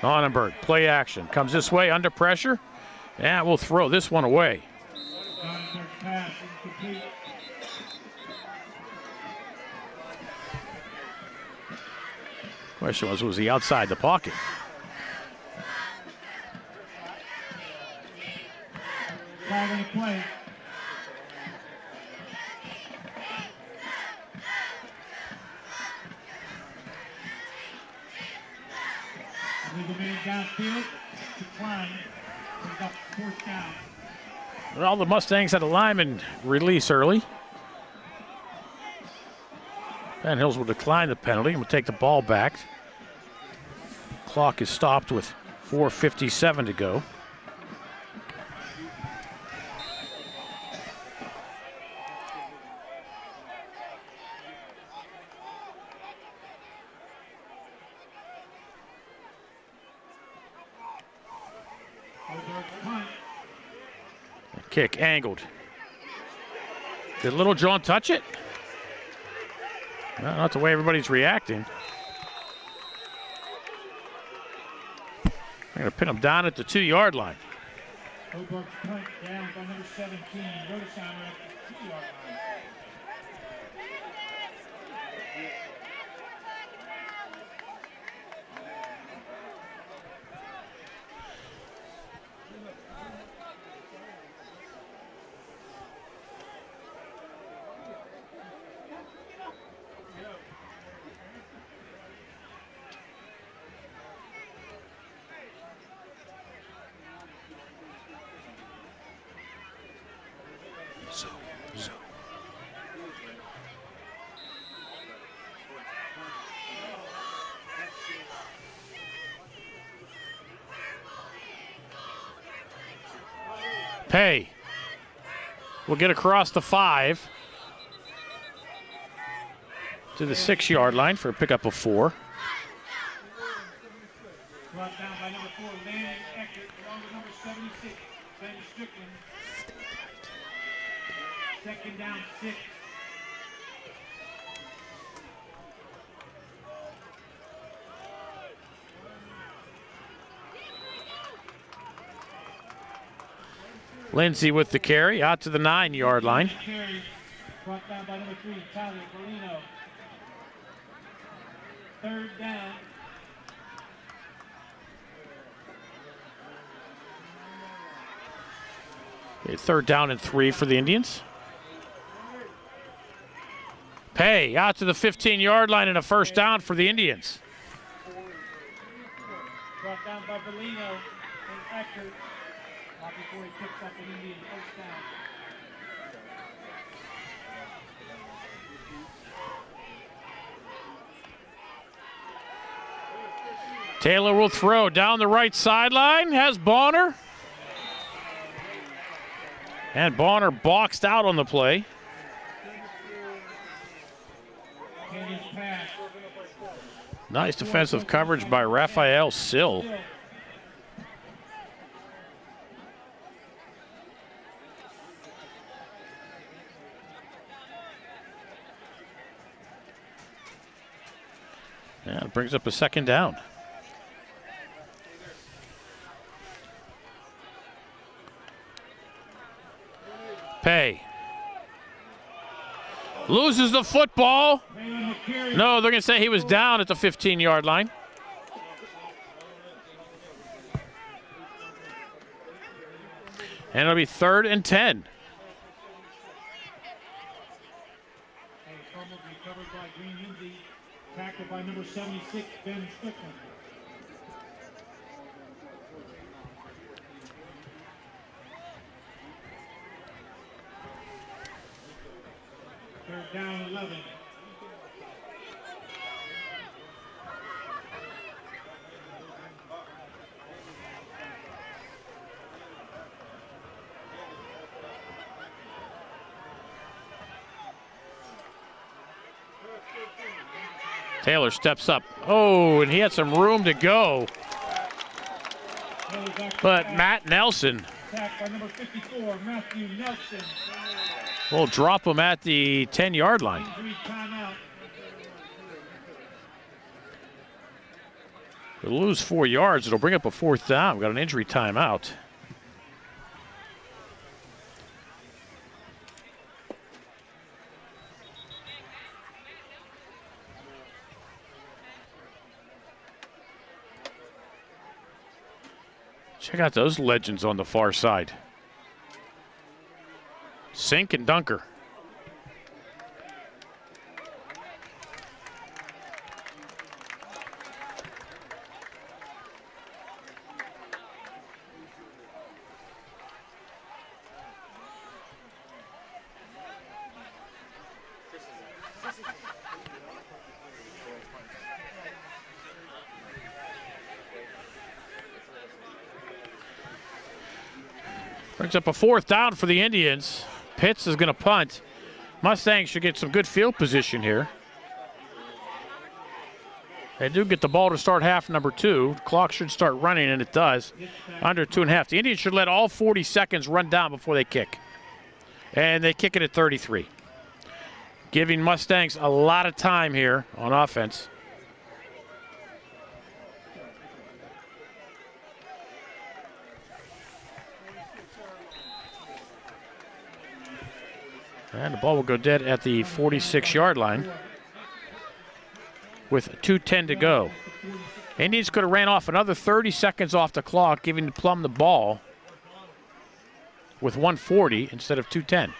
Nonnenberg, play action. Comes this way, under pressure. And we'll throw this one away. Question was he outside the pocket? Play. Legal man downfield, decline, got fourth down. Well, the Mustangs had a lineman release early. Van Hills will decline the penalty and will take the ball back. Clock is stopped with 4:57 to go. Kick angled. Did Little John touch it? Well, not the way everybody's reacting. I'm going to pin him down at the 2-yard line. Hobart's punt down by number 17, Rotesheimer at the 2-yard line. Pay will get across the 5 to the 6-yard line for a pickup of 4. Brought down by number 4, Landon Eckert, along with number 76, Ben Strickland. Second down, 6. Lindsay with the carry out to the 9-yard line. Carry brought down by number 3, Tyler Berlino. 3rd down. Okay, 3rd down and 3 for the Indians. Pay out to the 15-yard line and a 1st down for the Indians. Brought down by Berlino and Eckert. Not before he picks up an Indian 1st down. Taylor will throw down the right sideline, has Bonner. And Bonner boxed out on the play. Nice defensive coverage by Raphael Sill. Yeah, it brings up a 2nd down. Pay. Loses the football. No, they're going to say he was down at the 15-yard line. And it'll be 3rd and 10. Recovered by Green Lindsay. Tackled by number 76, Ben Strickland. Third down 11. Taylor steps up. Oh, and he had some room to go. But Matt Nelson By number 54, Matthew Nelson. will drop him at the 10-yard line. Injury timeout. They'll lose 4 yards. It'll bring up a 4th down. We've got an injury timeout. Check out those legends on the far side. Sink and Dunker. Brings up a 4th down for the Indians. Pitts is going to punt. Mustangs should get some good field position here. They do get the ball to start half number 2. Clock should start running, and it does. Under 2.5. The Indians should let all 40 seconds run down before they kick. And they kick it at 33. Giving Mustangs a lot of time here on offense. And the ball will go dead at the 46-yard line with 2:10 to go. Indians could have ran off another 30 seconds off the clock, giving Plum the ball with 1:40 instead of 2:10.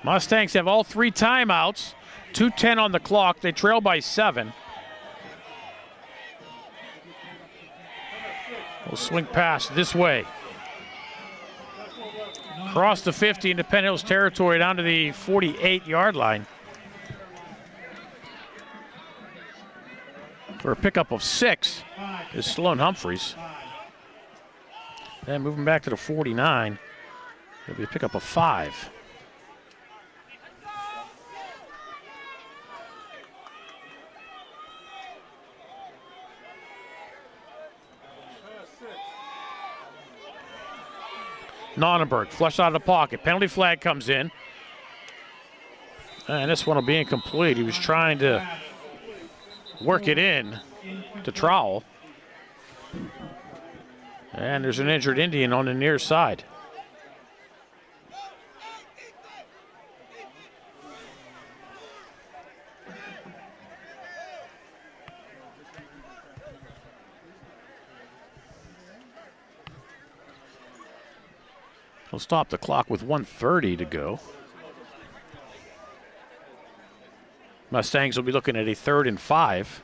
Mustangs have all 3 timeouts, 2:10 on the clock. They trail by 7. We'll swing pass this way. Across the 50 into Penn Hills territory down to the 48-yard line. For a pickup of 6 is Sloan Humphreys. Then moving back to the 49, it'll be a pickup of 5. Nonnenberg flushed out of the pocket. Penalty flag comes in. And this one will be incomplete. He was trying to work it in to Trowell. And there's an injured Indian on the near side. He'll stop the clock with 1:30 to go. Mustangs will be looking at a 3rd and 5.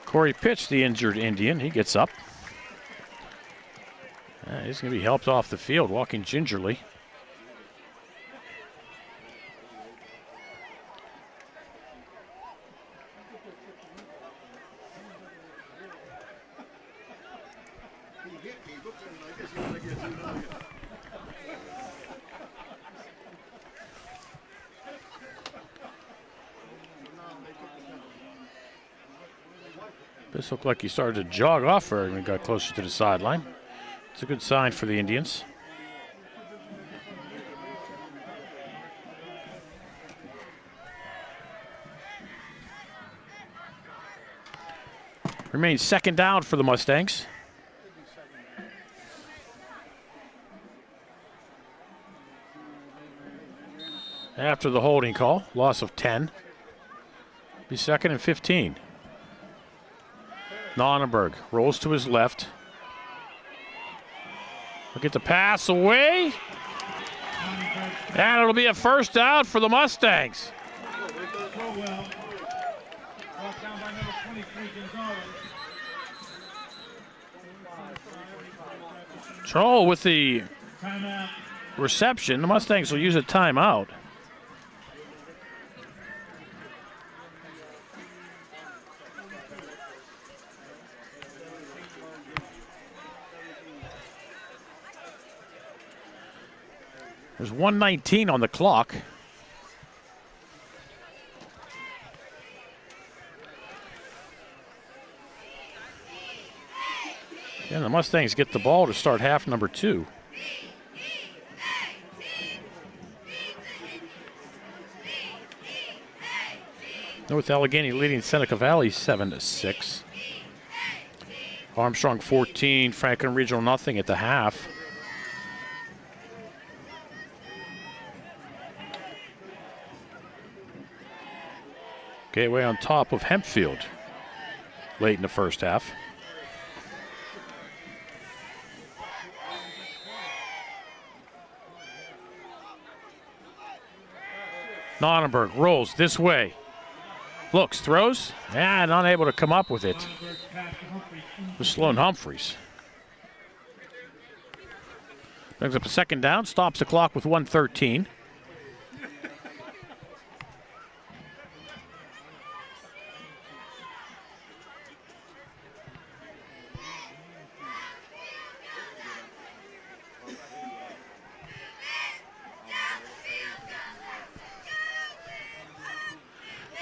Corey pitched the injured Indian. He gets up. He's going to be helped off the field, walking gingerly. This looked like he started to jog off when he got closer to the sideline. It's a good sign for the Indians. Remains 2nd down for the Mustangs. After the holding call, loss of 10. Be 2nd and 15. Nonnenberg rolls to his left. We'll get the pass away. And it'll be a 1st down for the Mustangs. Troll with the reception. The Mustangs will use a timeout. There's 1:19 on the clock. And the Mustangs get the ball to start half number 2. North Allegheny leading Seneca Valley 7-6. Armstrong 14, Franklin Regional nothing at the half. Gateway on top of Hempfield late in the 1st half. Nonnenberg rolls this way. Looks, throws, and unable to come up with it. For Sloan Humphreys. Brings up a 2nd down, stops the clock with 1:13.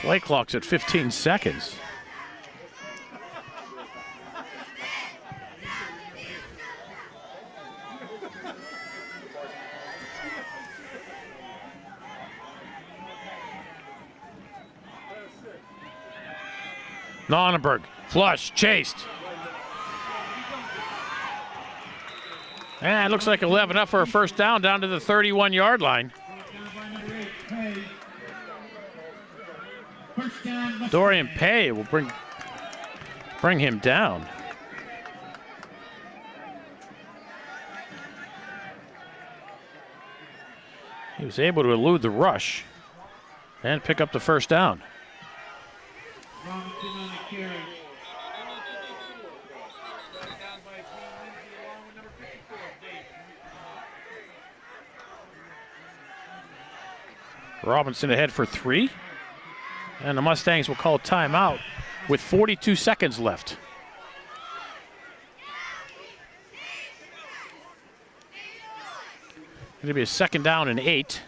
Play clock's at 15 seconds. Nonnenberg, flush, chased. And it looks like 11 up for a 1st down down to the 31-yard line. Dorian Pay will bring him down. He was able to elude the rush and pick up the 1st down. Robinson on the carry. Robinson ahead for 3. And the Mustangs will call timeout with 42 seconds left. It'll be a 2nd down and 8.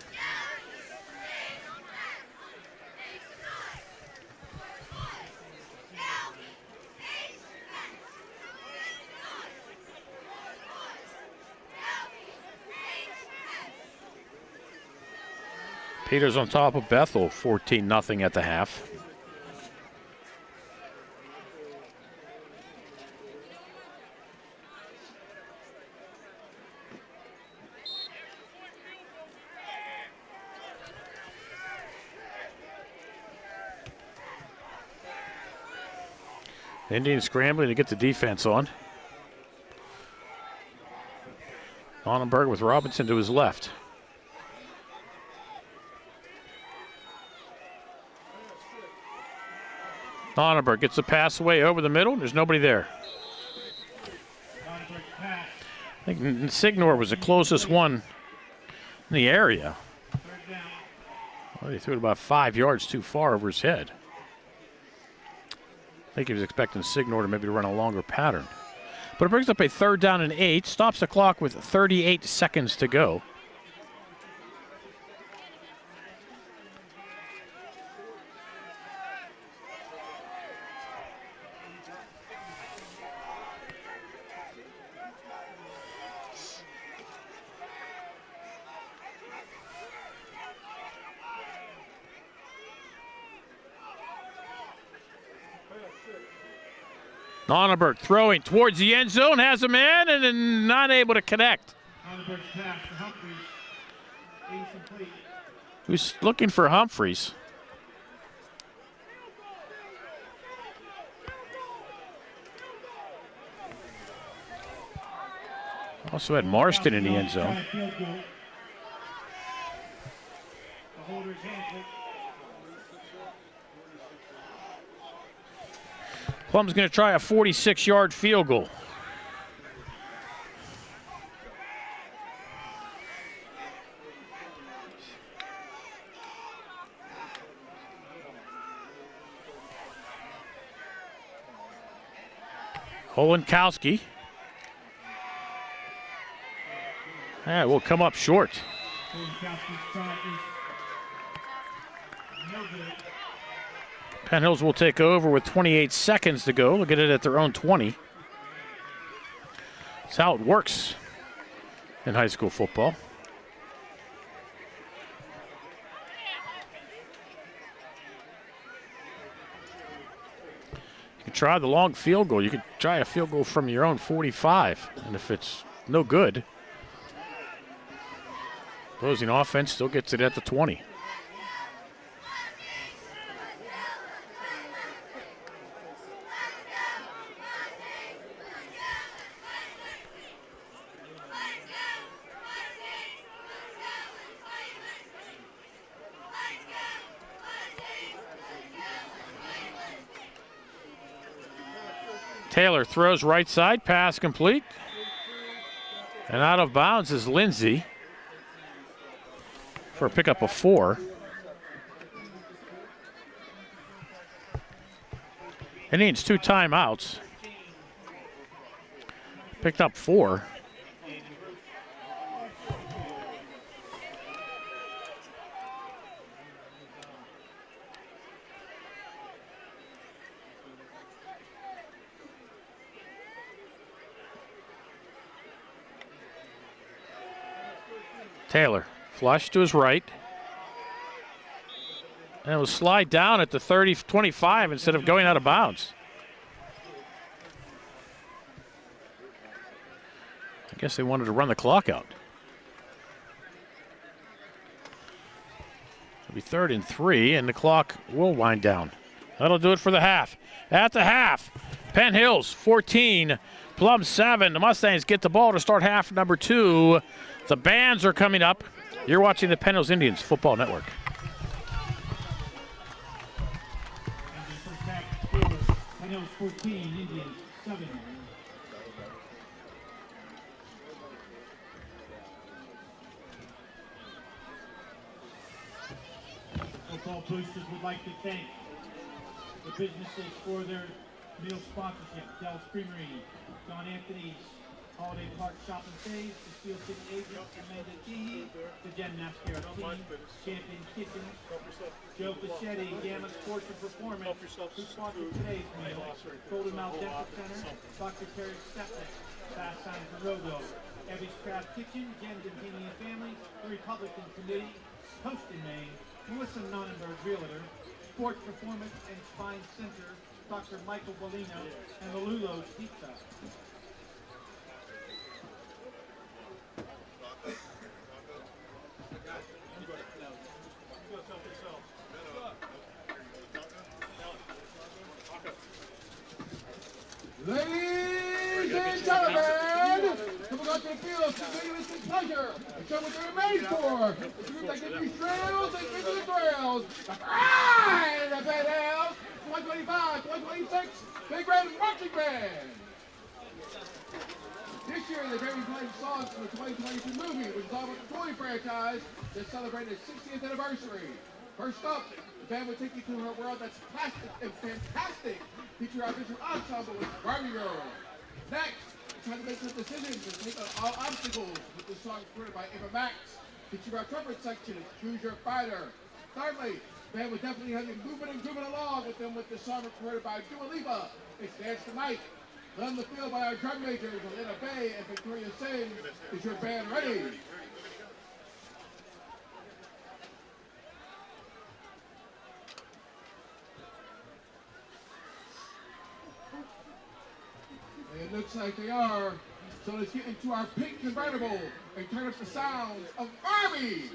Peters on top of Bethel, 14-0 at the half. Indians scrambling to get the defense on. Onnenberg with Robinson to his left. Onnenberg gets the pass away over the middle. There's nobody there. I think Signor was the closest one in the area. Well, he threw it about 5 yards too far over his head. I think he was expecting Signor to maybe run a longer pattern. But it brings up a 3rd down and 8. Stops the clock with 38 seconds to go. Onnenberg throwing towards the end zone, has a man, and then not able to connect. Onnenberg's pass to Humphreys. Incomplete. Who's looking for Humphreys? Also had Marston in the end zone. The holder's handle. Plum's going to try a 46-yard field goal. Holonkowski. That will come up short. Holonkowski's try is no good. Penn Hills will take over with 28 seconds to go. Look at it at their own 20. That's how it works in high school football. You can try the long field goal. You could try a field goal from your own 45. And if it's no good, opposing offense still gets it at the 20. Taylor throws right side, pass complete. And out of bounds is Lindsay for a pickup of 4. It needs 2 timeouts. Picked up 4. Taylor, flush to his right. And it will slide down at the 30-25 instead of going out of bounds. I guess they wanted to run the clock out. It'll be 3rd and 3, and the clock will wind down. That'll do it for the half. At the half, Penn Hills 14, Plum 7. The Mustangs get the ball to start half number 2. The bands are coming up. You're watching the Penn Hills Indians Football Network. And the first half Beacon Hills 14, Indians 7. Football boosters would like to thank the businesses for their meal sponsorship. Dell's Creamery, John Anthony's Holiday Park Shop and Save, the Steel City Agent, Amanda Teehee, the Jen Mascara Team, Champion Kitchen, Joe Fischetti, Gamma Sports and Performance, who sponsored today's meal, Golden Mouth Dental Center, Dr. Terry Stepnick, Fast Sign for Rogo, Evie's Craft Kitchen, Jen Dantini and Family, the Republican Committee, Coast in Maine, Melissa Nonnenberg Realtor, Sports Performance and Spine Center, Dr. Michael Bolino, and the Lulo's Pizza. Ladies and gentlemen, come on to the field to video is with pleasure and show what they're made for. The group that gives you thrills and gives you the thrills. The pride of the Penn Hills, 125, 126, Big Red Marching Band. This year they're going to be playing songs from the 2022 movie, which is all about the toy franchise that celebrated its 60th anniversary. First up, the band will take you to a world that's plastic and fantastic. Feature our visual ensemble with Barbie Girl. Next, try to make some decisions and take on all obstacles with the song recorded by Ava Max. Feature our trumpet section, Choose Your Fighter. Thirdly, the band will definitely have you moving and grooving along with them with the song recorded by Dua Lipa. It's Dance Tonight. Led on the field by our drum majors, Elena Bay and Victoria Singh. Is your band ready? It looks like they are. So let's get into our pink convertible and turn up the sounds of Barbie.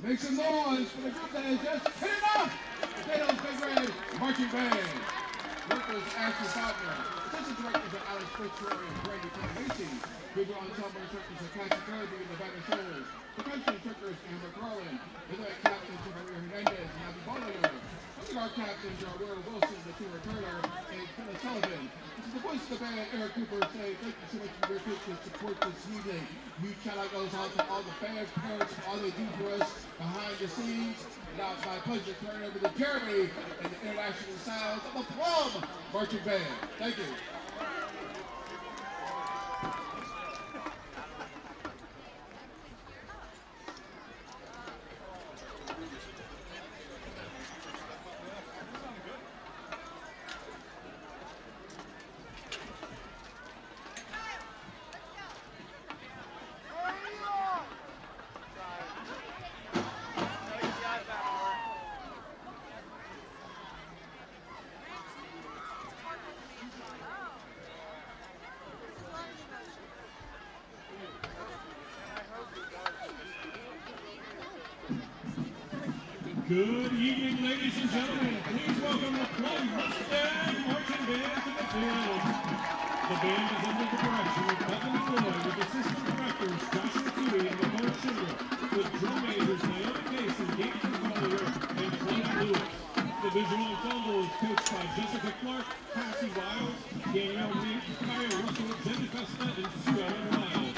Make some noise for the group that is just hitting off. Potatoes Big Red Marching Band. Workers Ashley Faulkner. Assistant directors are Alex Fitzroy and Brandy Macy. Visual ensemble instructors are Cassie Kirby and the Banner Souls. Percussion instructors Amber Carlin. Rhythmic captains are Maria Hernandez and Abby Bollinger. Guard captains are Will Wilson, Tina Turner, and Kenna Sullivan. This is the voice of the band, Eric Cooper, saying thank you so much for your patient support this evening. Huge shout out goes out to all the fans, parents, all they do for us behind the scenes. Now it's my pleasure to turn it over to Jeremy and the international sounds of the Plum Marching Band. Thank you. Good evening, ladies and gentlemen. Please welcome the Plum Mustang Marching Band to the field. The band is under the direction of Evan Floyd, with assistant directors Joshua Tui and Nicole Schindler, with drum majors Naomi Mason, Gaten Collier, and Chloe Lewis. The visual ensemble is coached by Jessica Clark, Cassie Wiles, Danielle Meek, Kyle Russell, Jenny Festa, and Sue Ellen Wiles.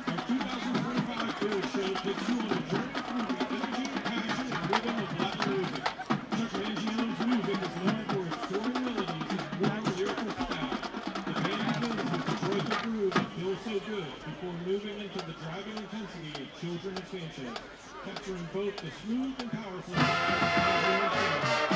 Our 2025 field show takes you on a journey through the energy, passion, and rhythm of Latin music. Chuck Mangio's music is known for its soaring melodies and warm lyrical style. The band begins with the joyful groove that feels so good before moving into the driving intensity of Children of Sanchez, capturing both the smooth and powerful sound of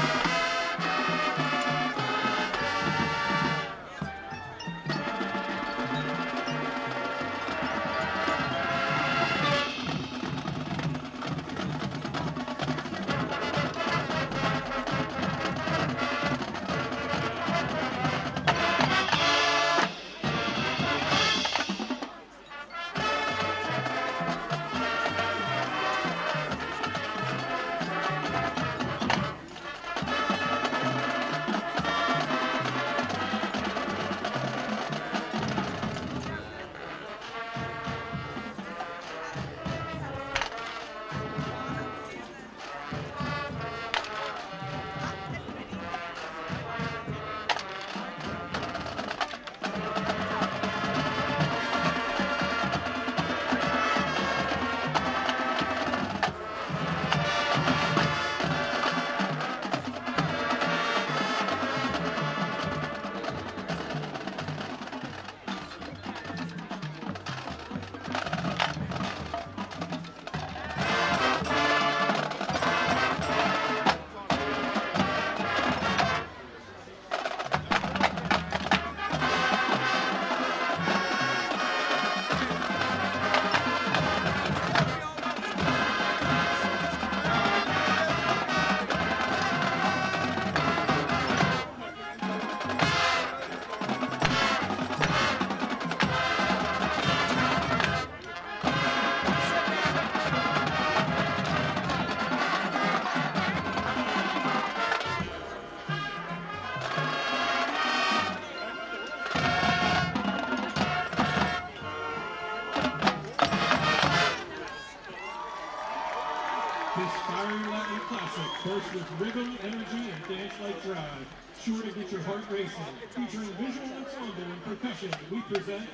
First with rhythm, energy, and dance-like drive. Sure to get your heart racing. Featuring visual ensemble and percussion, we present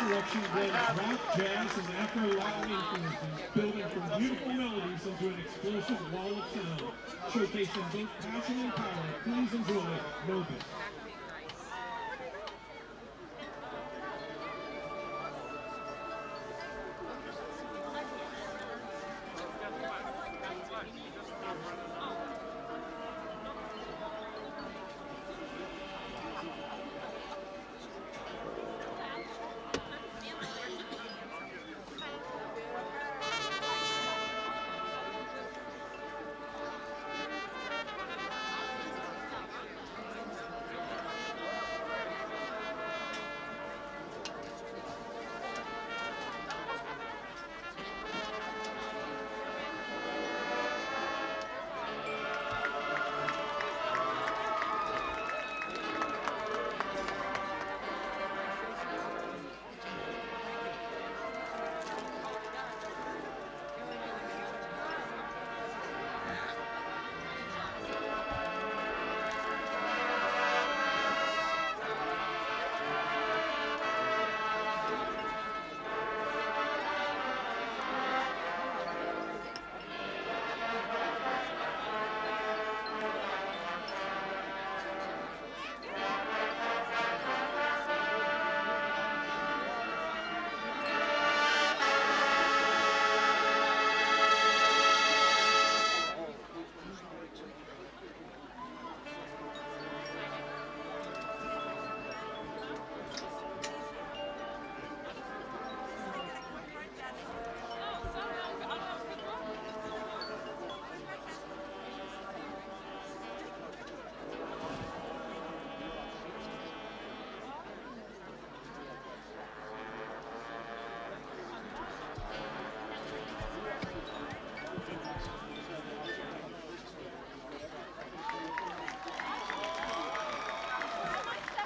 Selection blends rock, jazz, and Afro-Latin influences, building from beautiful melodies into an explosive wall of sound, showcasing both passion and power. Please enjoy Novus.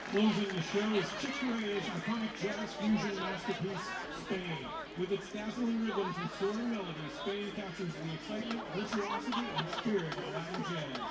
Closing the show is Chick-fil-A's iconic jazz fusion masterpiece, Spain. With its dazzling rhythms and soaring melodies, Spain captures the excitement, virtuosity, and spirit of Latin jazz.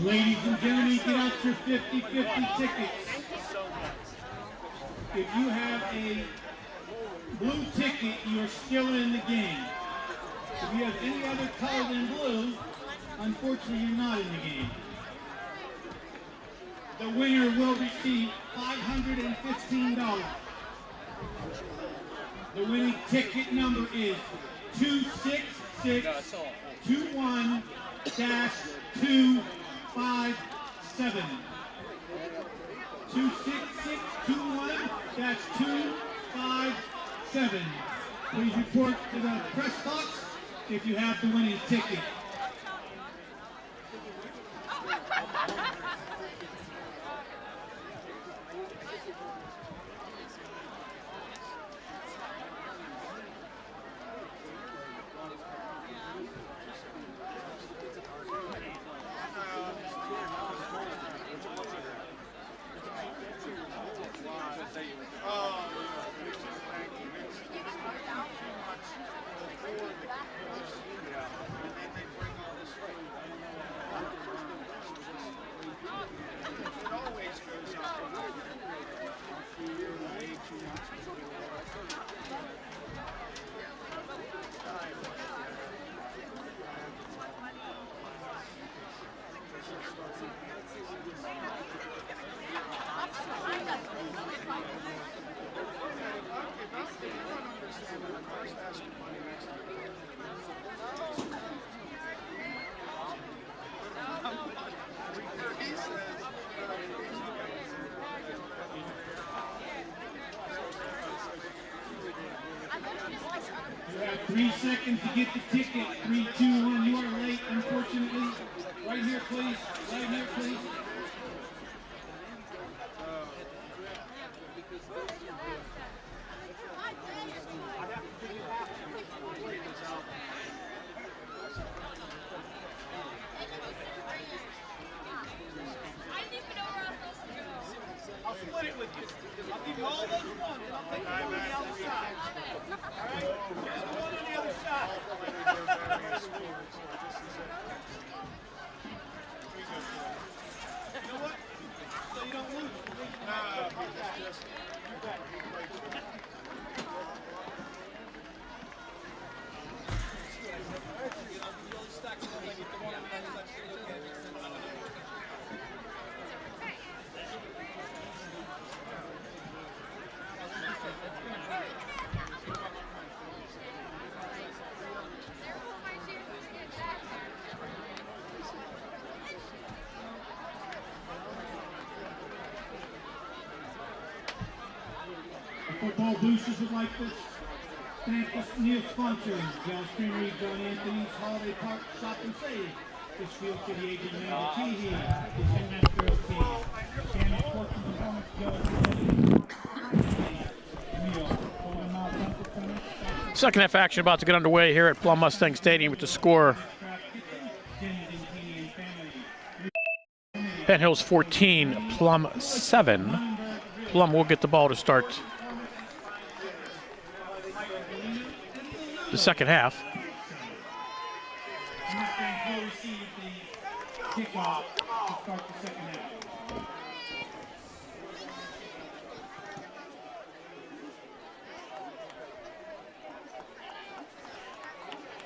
Ladies and gentlemen, get out your 50-50 tickets. If you have a blue ticket, you're still in the game. If you have any other color than blue, unfortunately, you're not in the game. The winner will receive $515. The winning ticket number is 26621-257. 26621-257. Please report to the press box if you have the winning ticket. You have 3 seconds to get the ticket. 3, 2, 1. You are late, unfortunately. Right here, please. Right here, please. I'll split it with you. I'll give you all those ones, and I'll take the one on the other side. All right? There's one on the other side. You know what? So you don't lose. Football boosters would like to thank the new sponsors, Dallas Creamery, John Anthony's, Holiday Park, Shop and Save, Fishfield City Agent Amanda Teehee, the Penn Girls team, Shannon Sports and Performance Joe. Second half action about to get underway here at Plum Mustang Stadium with the score Penn Hills 14, Plum 7. Plum will get the ball to start the second half.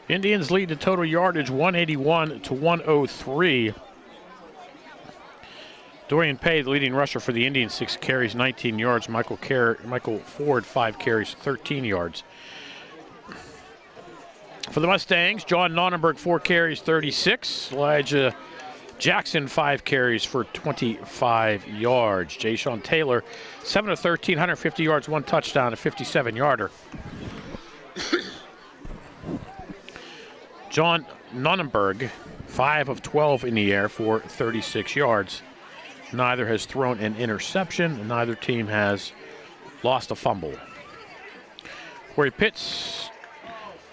Indians lead the total yardage 181 to 103. Dorian Pay, the leading rusher for the Indians, 6 carries, 19 yards. Michael Ford, 5 carries, 13 yards. For the Mustangs, John Nonnenberg, 4 carries, 36. Elijah Jackson, 5 carries for 25 yards. Jay Sean Taylor, 7 of 13, 150 yards, 1 touchdown, a 57-yarder. John Nonnenberg, 5 of 12 in the air for 36 yards. Neither has thrown an interception, and neither team has lost a fumble. Corey Pitts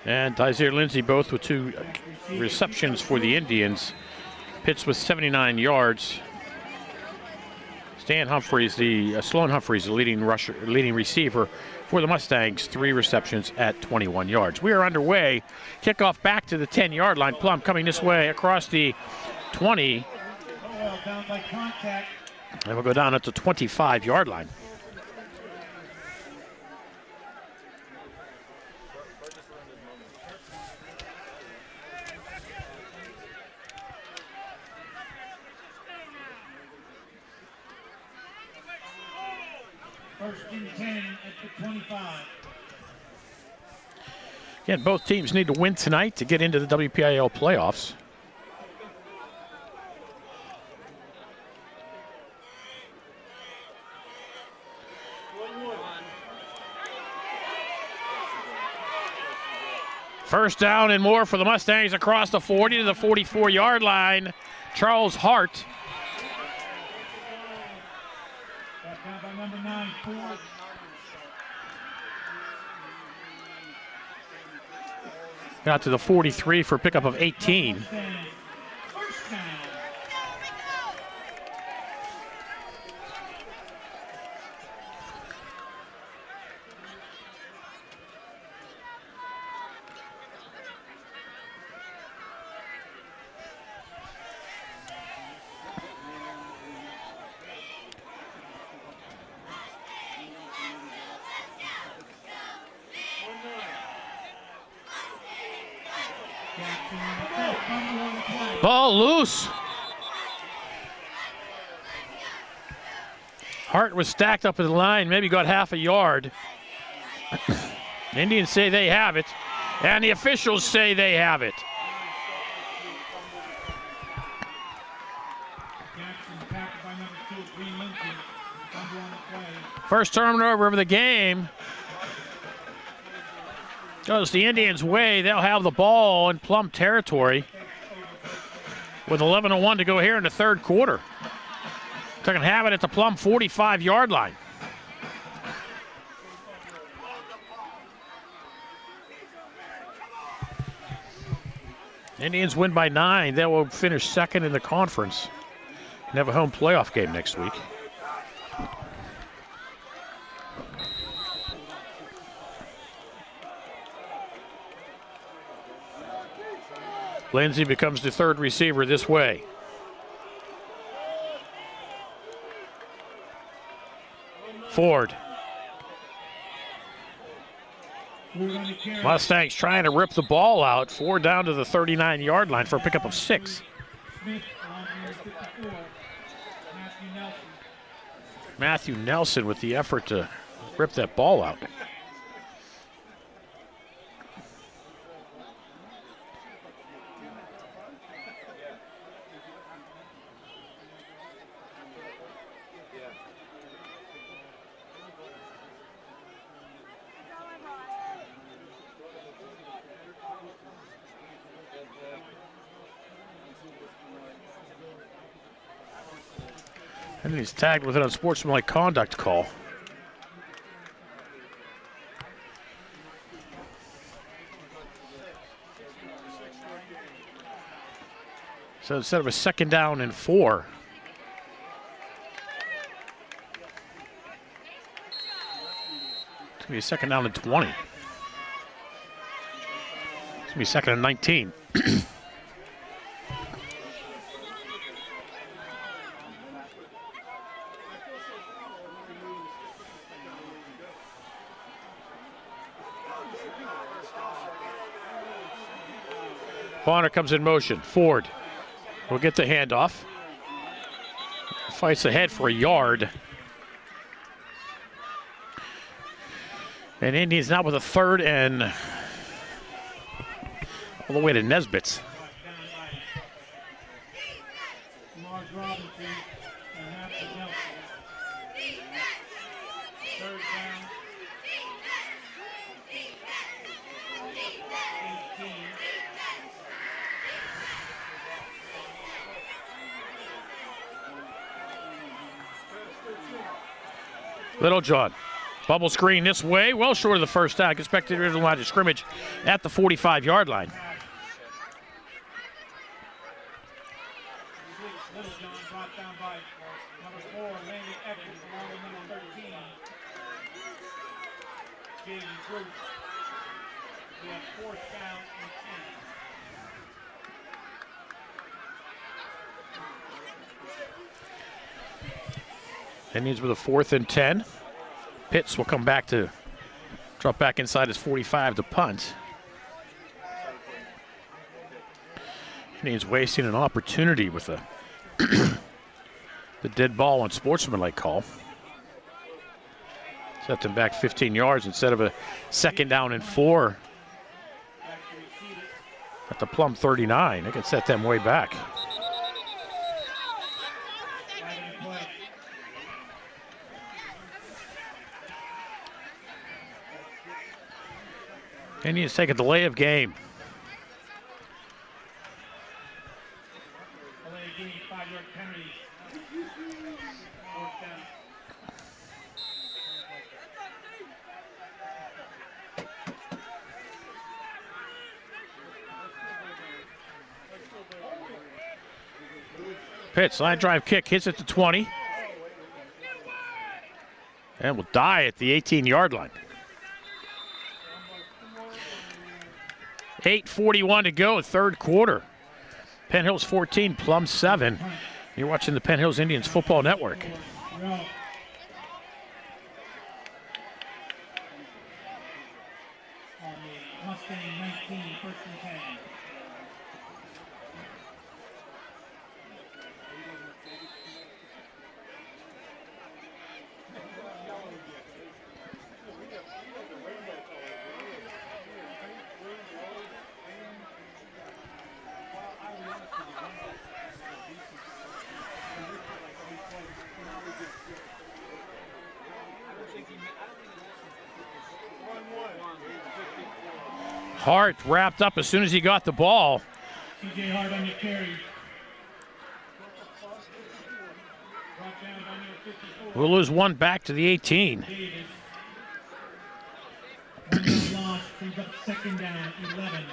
and Tyzer Lindsey both with 2 receptions for the Indians. Pitts with 79 yards. Sloan Humphreys, the leading receiver for the Mustangs, 3 receptions at 21 yards. We are underway. Kickoff back to the 10-yard line. Plum coming this way across the 20. Down by contact. And we'll go down at the 25-yard line. First and 10 at the 25. Again, both teams need to win tonight to get into the WPIL playoffs. First down and more for the Mustangs across the 40 to the 44-yard line. Charles Hart. Back down by number 9, Ford. Got to the 43 for a pickup of 18. First down. Ball loose. Hart was stacked up at the line, maybe got half a yard. Indians say they have it, and the officials say they have it. First turnover of the game goes the Indians' way. They'll have the ball in Plum territory with 11:01 to go here in the third quarter. They're going to have it at the Plum 45-yard line. Indians win by 9. They will finish second in the conference and have a home playoff game next week. Lindsey becomes the third receiver this way. Ford. Mustangs trying to rip the ball out. Ford down to the 39-yard line for a pickup of 6. Matthew Nelson with the effort to rip that ball out. And he's tagged with an unsportsmanlike conduct call. So instead of a 2nd down and 4, it's going to be a 2nd down and 20. It's going to be 2nd and 19. Bonner comes in motion. Ford will get the handoff. Fights ahead for a yard. And Indians now with a 3rd and all the way to Nesbitt's. Littlejohn. Bubble screen this way, well short of the first down. Gets back to the original line of scrimmage at the 45-yard line. Littlejohn brought down by number 4, Randy Evans, along with number 13, Jaden Bruce. We have 4th down and 10. Indians with a 4th and 10. Pitts will come back to drop back inside his 45 to punt. Indians wasting an opportunity with the dead ball on sportsmanlike call. Set them back 15 yards instead of a 2nd down and 4 at the Plum 39. They can set them way back. Indians take a delay of game. Delay of game, 5-yard penalty. 4th down. Pitts, line drive kick, hits at the 20. And will die at the 18-yard line. 8:41 to go, 3rd quarter. Penn Hills 14, Plum 7. You're watching the Penn Hills Indians Football Network. On the Mustang 19, 1st and 10. Hart wrapped up as soon as he got the ball. TJ Hart on the carry. Brought down by number 54. We'll lose one back to the 18. Davis. 1 yard loss, brings up 2nd down, 11.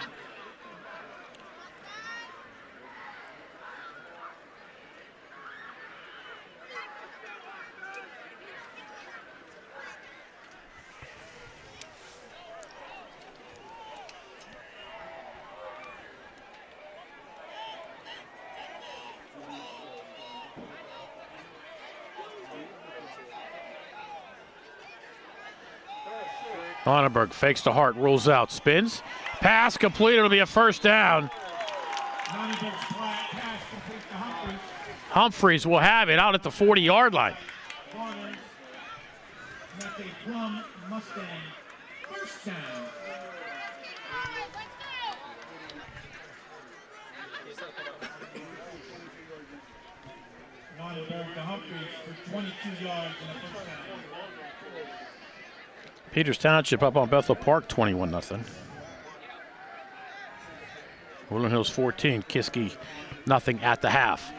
Onneberg fakes to Hart, rolls out, spins. Pass complete, it'll be a 1st down. Pass complete to Humphries. Humphries will have it out at the 40-yard line. Corners. That's a Plum Mustang. 1st down. Nonnenberg to Humphries for 22 yards and a 1st down. Peters Township up on Bethel Park, 21-0. Woodland Hills 14, Kiski nothing at the half.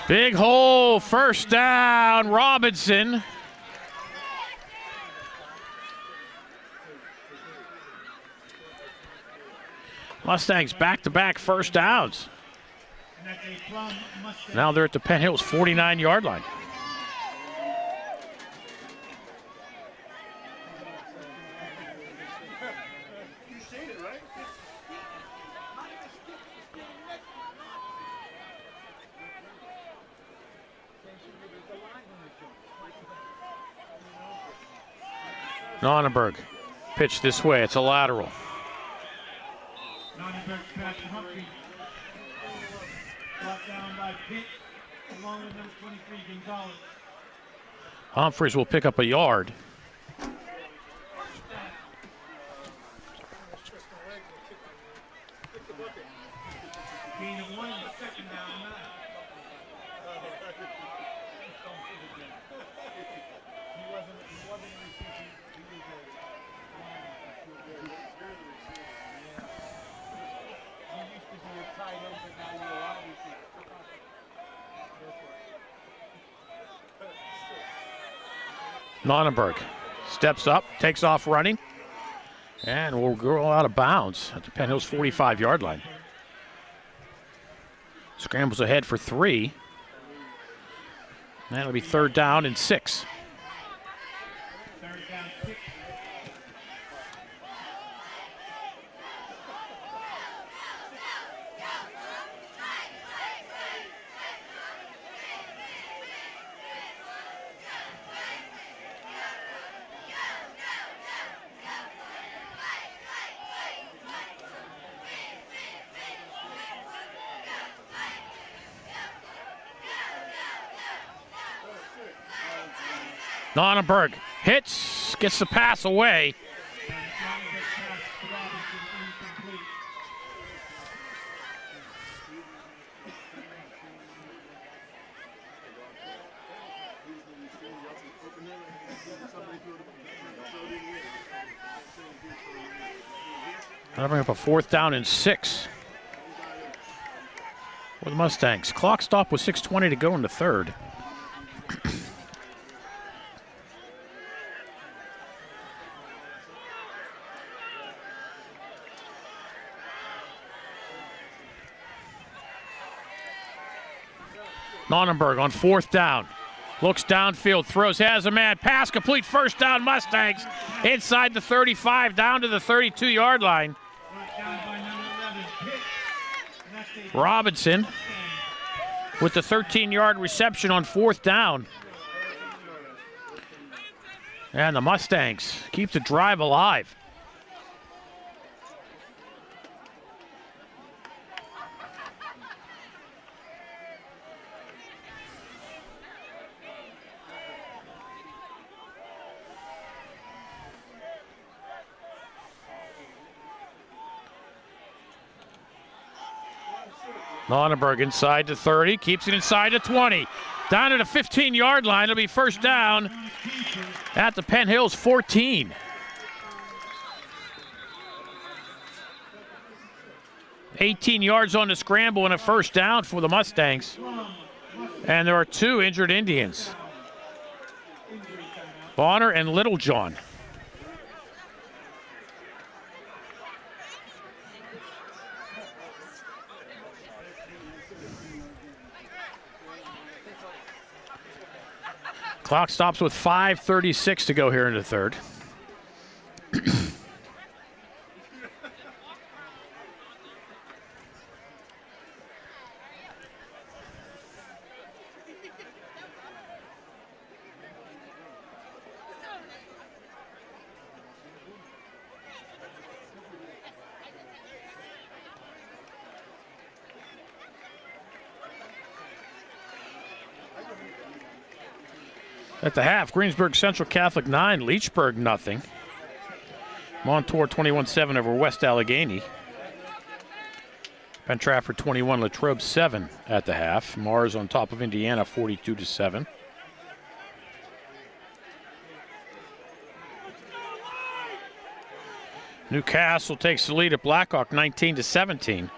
Big hole, 1st down, Robinson. Mustangs back-to-back 1st downs. And that's a Plum Mustang. Now they're at the Penn Hills 49-yard line. Nonnenberg, pitch this way, it's a lateral. Nonnenberg pass to Humphries. Brought down by Pitt, along with number 23, Gonzalez. Humphries will pick up a yard. Gain of 1 and 2nd down, 9. Nonnenberg steps up, takes off running, and will go out of bounds at the Penn Hills 45-yard line. Scrambles ahead for 3. That'll be 3rd down and 6. Nonnenberg hits, gets the pass away. That'll bring up a 4th down and 6 for the Mustangs. Clock stop with 6:20 to go in the 3rd. Nonnenberg on 4th down. Looks downfield, throws, has a man. Pass complete, 1st down Mustangs. Inside the 35, down to the 32-yard line. Robinson with the 13-yard reception on 4th down. And the Mustangs keep the drive alive. Nonnenberg inside to 30, keeps it inside to 20. Down to the 15-yard line, it'll be 1st down at the Penn Hills 14. $18 yards on the scramble and a 1st down for the Mustangs. And there are 2 injured Indians. Bonner and Littlejohn. Clock stops with 5:36 to go here in the 3rd. At the half, Greensburg Central Catholic 9, Leechburg nothing. Montour 21-7 over West Allegheny. Penn Trafford 21, Latrobe 7 at the half. Mars on top of Indiana 42-7. Newcastle takes the lead at Blackhawk 19-17.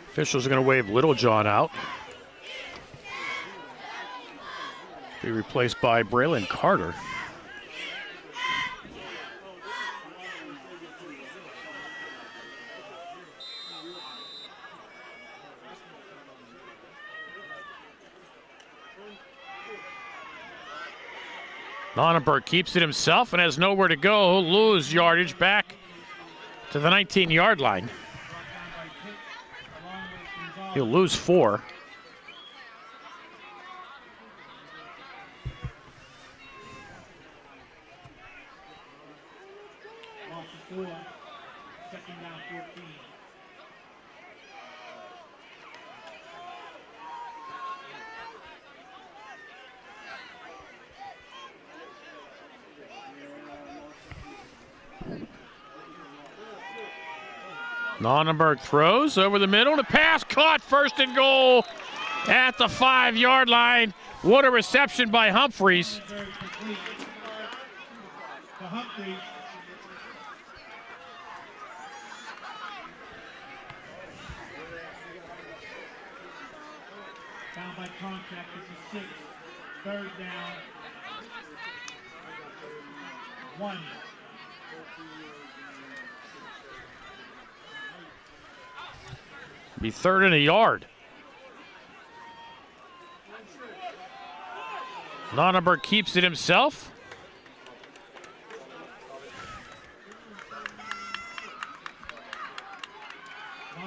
Officials are going to wave Littlejohn out. Be replaced by Braylon Carter. Nonnenberg keeps it himself and has nowhere to go. He'll lose yardage back to the 19-yard line. He'll lose 4. the score. Second down, 14. Nonnenberg throws over the middle. The pass caught, first and goal at the 5-yard line. What a reception by Humphreys. Down by contact, this is 6. Third down. 1. Be third and a yard. Nonnenberg keeps it himself.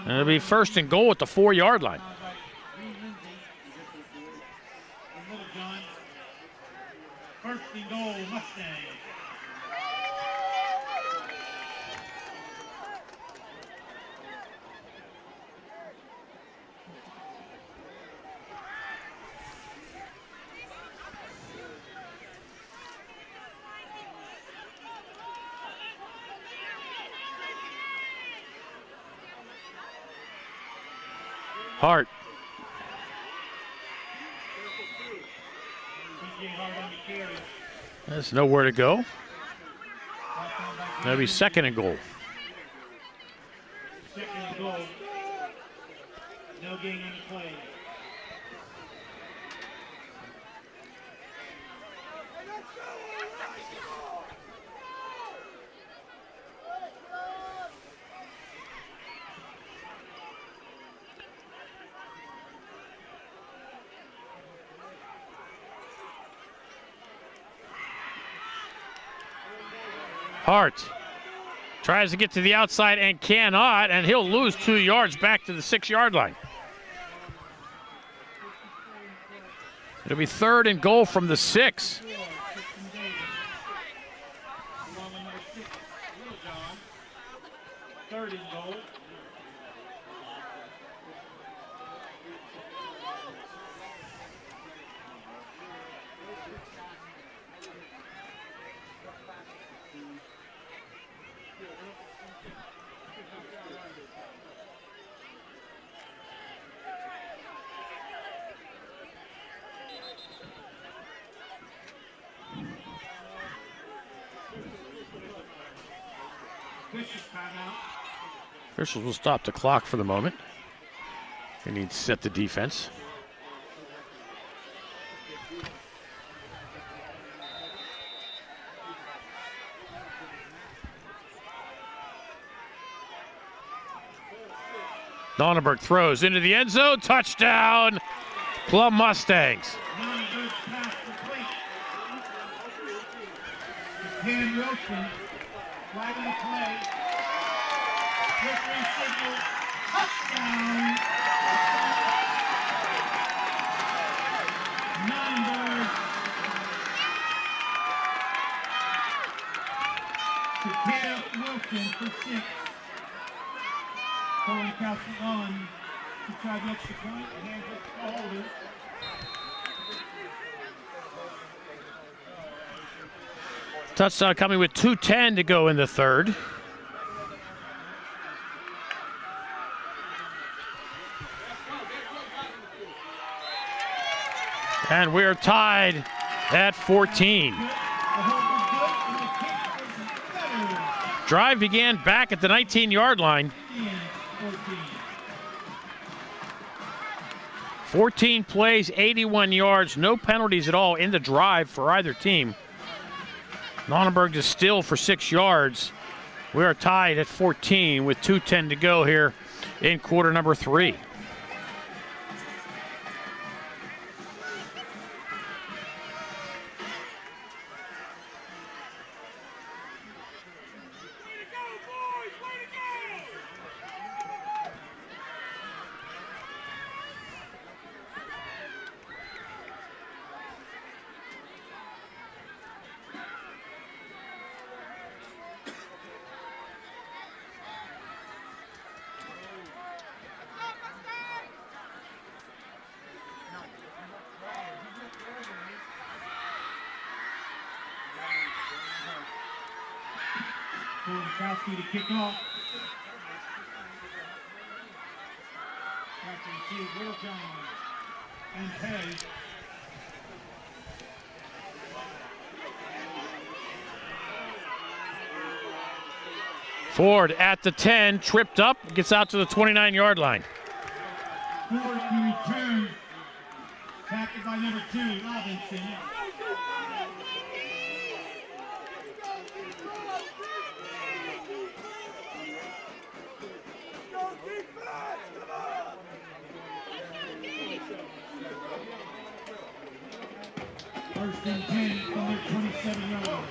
And it'll be first and goal at the 4-yard line. First and goal, Mustang. Hart. There's nowhere to go. That'll be second and goal. Second and goal. No gain on the play. Hart tries to get to the outside and cannot, and he'll lose 2 yards back to the 6-yard line. It'll be third and goal from the 6. Third and goal. Officials will stop the clock for the moment. They need to set the defense. Nonnenberg throws into the end zone. Touchdown, Plum Mustangs. Penn Wilson, flag on the play. Referee signal, touchdown. Nonnenberg to Penn Wilson for 6. Going Kelsey on to try the extra point. Hands up to Holder. Touchdown coming with 2:10 to go in the third. And we're tied at 14. Drive began back at the 19-yard line. 14 plays, 81 yards, no penalties at all in the drive for either team. Nonnenberg is still for 6 yards. We are tied at 14 with 2:10 to go here in quarter number 3. Kowski to kick off. Back to receive Littlejohn and Pay. Ford at the 10, tripped up, gets out to the 29-yard line. Ford to return. Tackled by number 2, Robinson. First and 10 from their 27-yard line.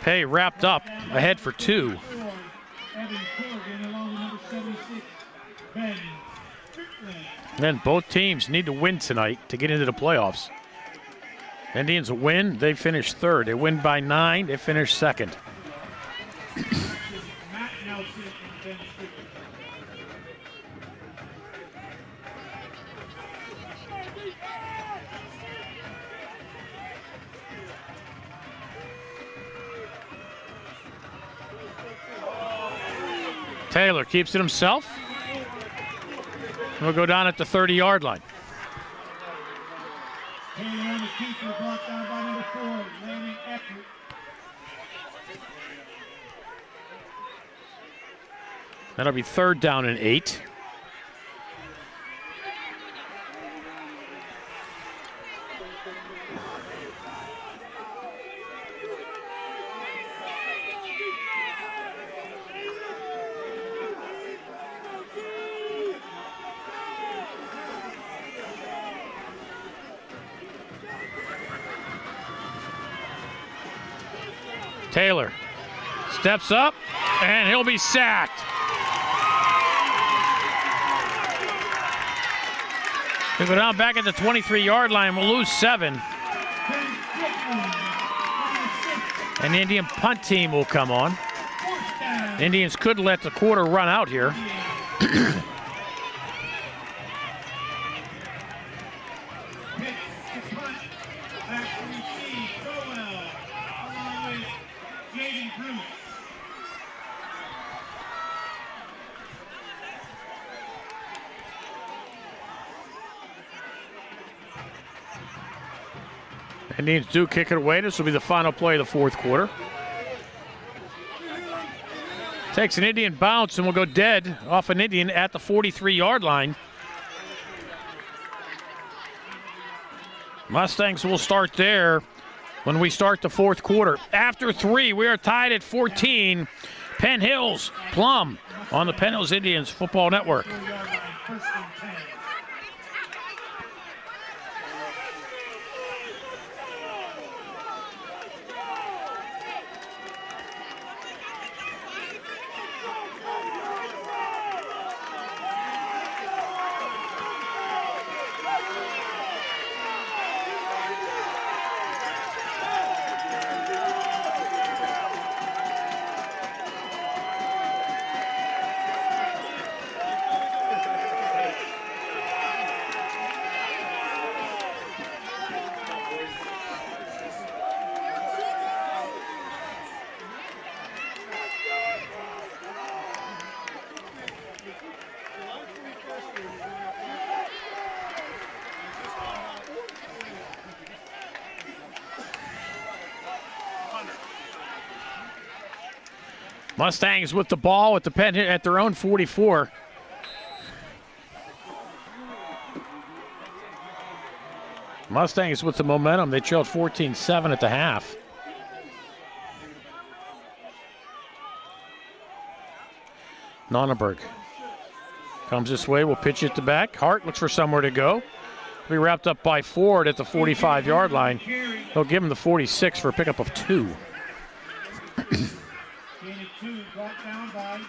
Pay wrapped up, ahead for 2. Then both teams need to win tonight to get into the playoffs. Indians win, they finish 3rd. They win by 9, they finish 2nd. Taylor keeps it himself. We'll go down at the 30-yard line. Taylor on the keeper, brought down by number 4, Landon Eckert. That'll be 3rd down and 8. Taylor steps up, and he'll be sacked. We'll go down back at the 23-yard line. We'll lose 7. And the Indian punt team will come on. The Indians could let the quarter run out here. Indians do kick it away. This will be the final play of the 4th quarter. Takes an Indian bounce and will go dead off an Indian at the 43-yard line. Mustangs will start there when we start the 4th quarter. After 3, we are tied at 14. Penn Hills, Plum on the Penn Hills Indians Football Network. Mustangs with the ball at the Penn at their own 44. Mustangs with the momentum. They trailed 14-7 at the half. Nonneberg comes this way. We'll pitch it to back. Hart looks for somewhere to go. Be wrapped up by Ford at the 45-yard line. They'll give him the 46 for a pickup of 2. Brought down by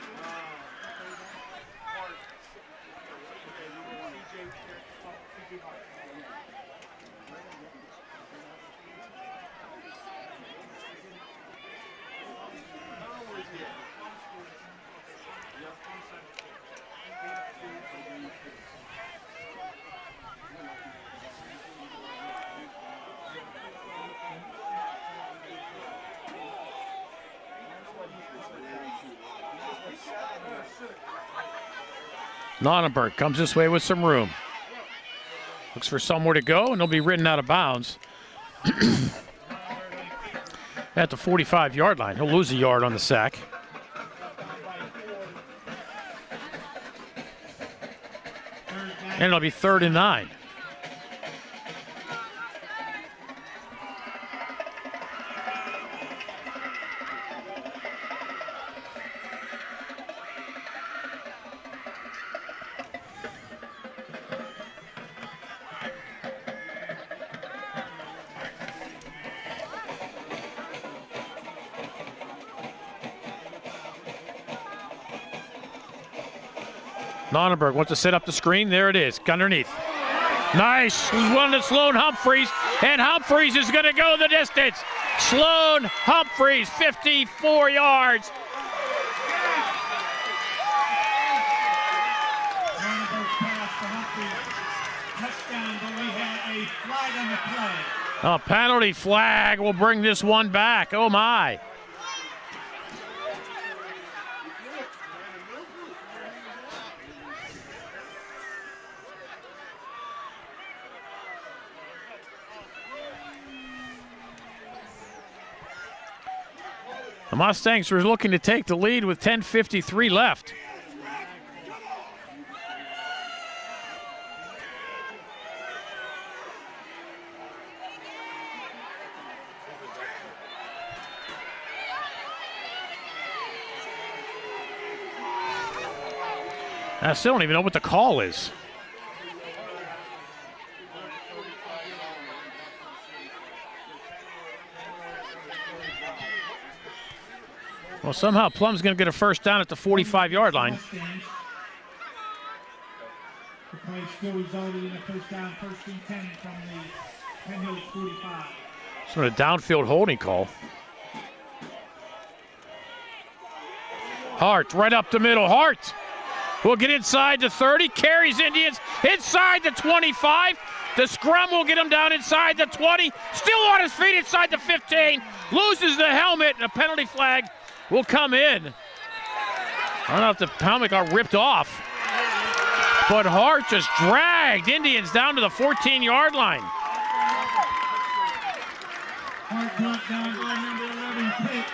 Nonnenberg comes this way with some room. Looks for somewhere to go, and he'll be ridden out of bounds at the 45-yard line. He'll lose a yard on the sack. And it'll be 3rd and 9. Nonnenberg wants to set up the screen. There it is, underneath. Nice, one to Sloan Humphreys, and Humphreys is going to go the distance. Sloan Humphreys, 54 yards. A penalty flag will bring this one back. Oh my. The Mustangs are looking to take the lead with 10:53 left. I still don't even know what the call is. Well, somehow Plum's going to get a first down at the 45-yard line. The play still resulted in a first down, 1st and 10 from the Penn Hills 45. Sort of downfield holding call. Hart right up the middle. Hart will get inside the 30, carries Indians inside the 25. The scrum will get him down inside the 20. Still on his feet inside the 15. Loses the helmet, and a penalty flag will come in. I don't know if the helmet got ripped off, but Hart just dragged Indians down to the 14-yard line. Hart brought down by number 11, Pitt.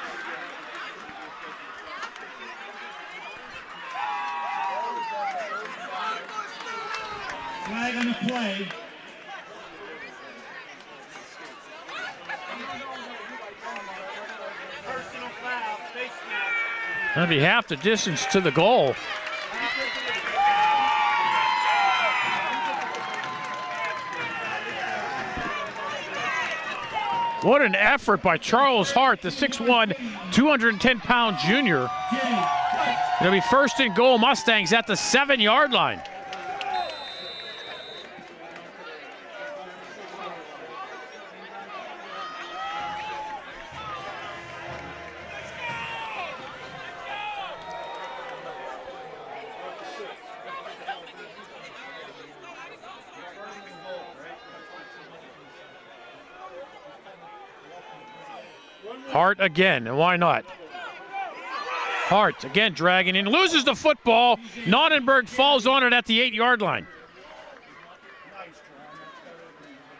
Flag on the play. That'd be half the distance to the goal. What an effort by Charles Hart, the 6'1", 210-pound junior. It'll be 1st and goal, Mustangs at the 7-yard line. Hart again, and why not? Hart again dragging in, loses the football. Nonnenberg falls on it at the 8-yard line.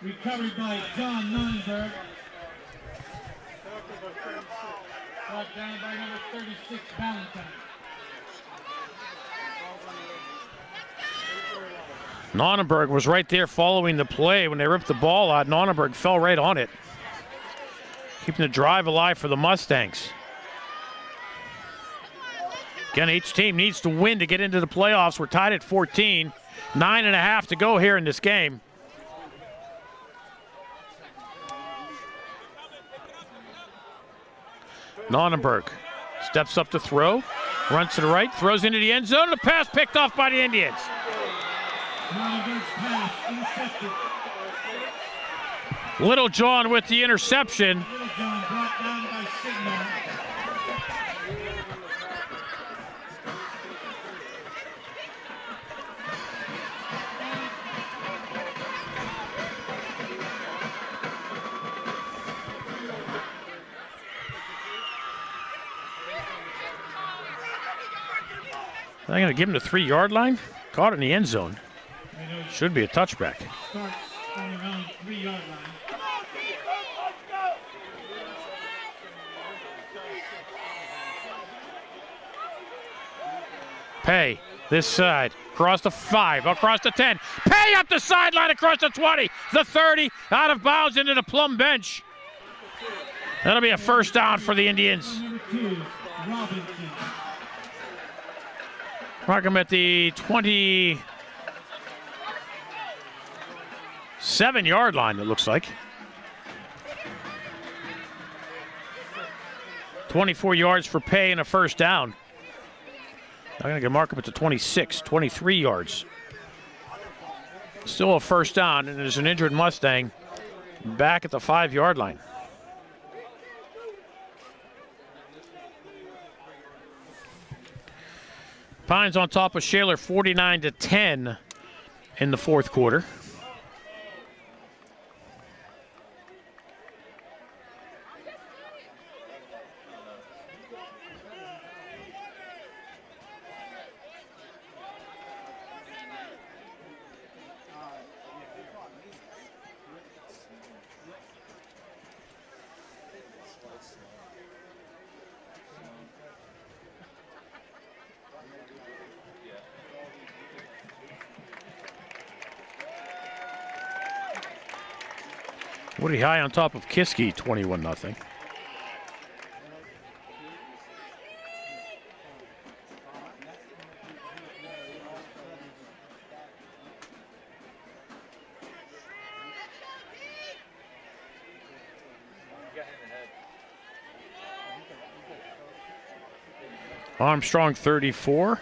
Recovered by John Nonnenberg. Brought down by number 36, Valentine. Nonnenberg was right there following the play when they ripped the ball out. Nonnenberg fell right on it, keeping the drive alive for the Mustangs. Again, each team needs to win to get into the playoffs. We're tied at 14. 9.5 to go here in this game. Nonnenberg steps up to throw, runs to the right, throws into the end zone. The pass picked off by the Indians. Nonnenberg's pass intercepted. Little John with the interception. Little John brought down by Signal. Are they going to give him the 3-yard line? Caught in the end zone. Should be a touchback. Starts on their own 3-yard line. Pay this side, across the 5, across the 10. Pay up the sideline, across the 20, the 30, out of bounds into the Plum bench. That'll be a first down for the Indians. Number 2, Robinson. Mark him at the 27-yard line, it looks like. 24 yards for Pay and a first down. I'm going to mark him at the 26, 23 yards. Still a first down, and there's an injured Mustang back at the 5-yard line. Pines on top of Shaler 49-10 in the fourth quarter. Woody High on top of Kiski, 21-0. Armstrong 34,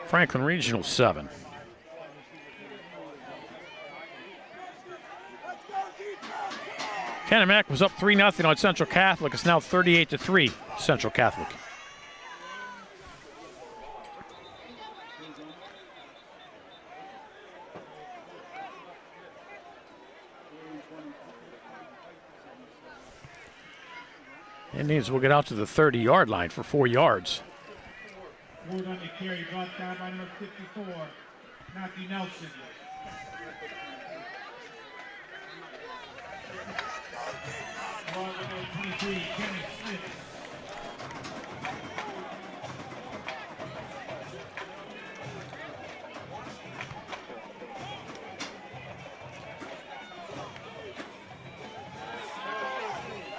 Franklin Regional 7. Kennebec was up 3-0 on Central Catholic. It's now 38-3 Central Catholic. Indians will get out to the 30-yard line for 4 yards. Ward on the carry, brought down by number 54, Matthew Nelson. Ball with number 23, Kenneth Smith.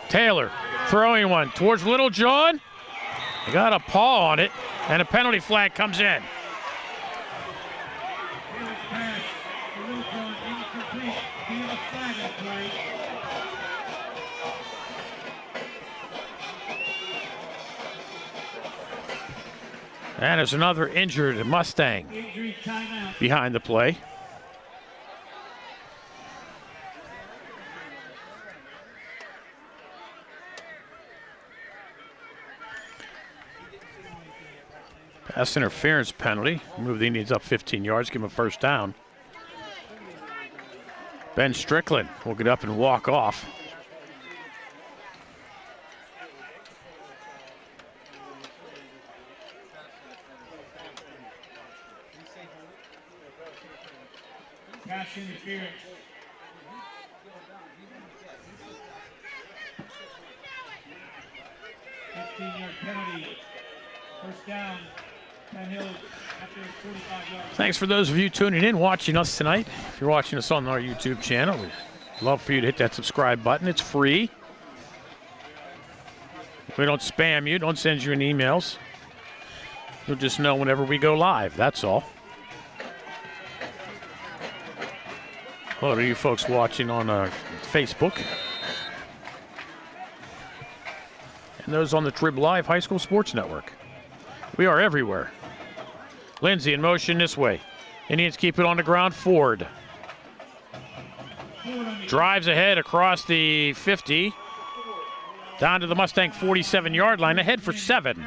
Taylor throwing one towards Little John. He got a paw on it, and a penalty flag comes in. Taylor's pass to Little John, incomplete. Be a flag at play. And there's another injured Mustang Injury timeout. behind the play. Pass interference penalty. Move the Indians up 15 yards, give them a first down. Ben Strickland will get up and walk off. Pass interference. Fifteen-yard penalty. First down. Penn Hills after 45 yards. Thanks for those of you tuning in, watching us tonight. If you're watching us on our YouTube channel, we'd love for you to hit that subscribe button. It's free. We don't spam you, don't send you any emails. You'll just know whenever we go live, that's all. Hello to you folks watching on Facebook. And those on the Trib Live High School Sports Network. We are everywhere. Lindsay in motion this way. Indians keep it on the ground. Ford drives ahead across the 50. Down to the Mustang 47-yard line. Ahead for 7.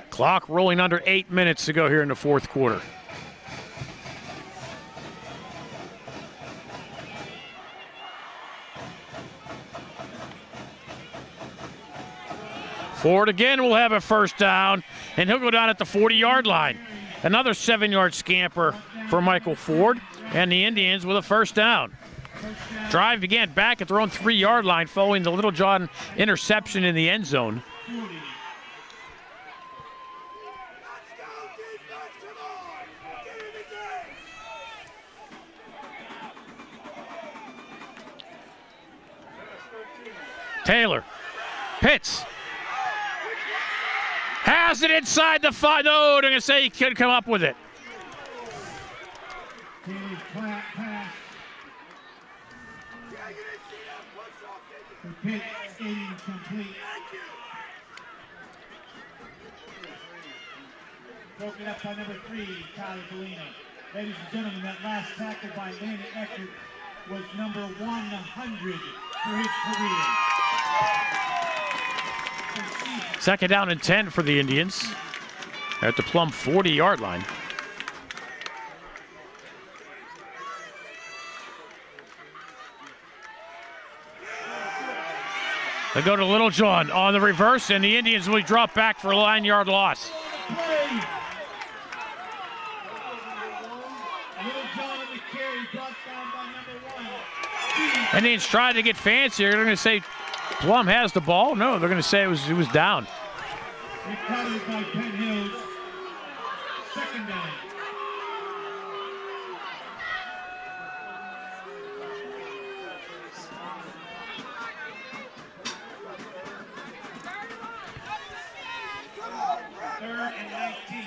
Clock rolling under 8 minutes to go here in the fourth quarter. Ford again will have a first down, and he'll go down at the 40-yard line. Another 7-yard scamper for Michael Ford, and the Indians with a first down. Drive began back at their own 3-yard line following the Little John interception in the end zone. Taylor, Pitts, has it inside the 5. No, they're going to say he couldn't come up with it. Pitts incomplete. Broken up by number 3, Tyler Galena. Ladies and gentlemen, that last tackle by Landon Eckert was number 100 for his career. Second down and 10 for the Indians at the Plum 40-yard line. They go to Little John on the reverse, and the Indians will drop back for a 9-yard loss. Little John on the carry, brought down by number 1. Indians tried to get fancier. They're going to say Plum has the ball. No, they're going to say it was down. Recovered by Penn Hills. Second down. Third and 19.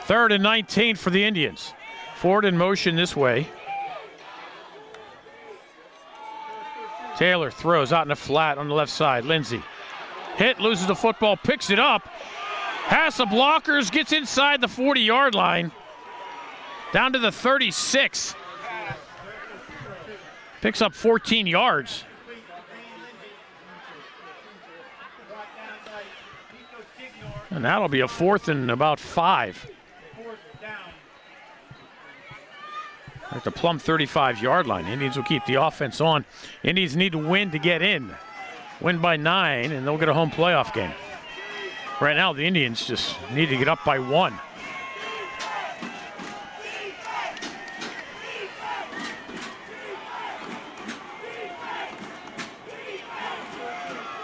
Third and 19 for the Indians. Ford in motion this way. Taylor throws out in the flat on the left side. Lindsey hit, loses the football, picks it up. Pass the blockers, gets inside the 40-yard line. Down to the 36. Picks up 14 yards. And that'll be a 4th and about 5. At the Plum 35-yard line. Indians will keep the offense on. Indians need to win to get in. Win by 9, and they'll get a home playoff game. Right now, the Indians just need to get up by 1.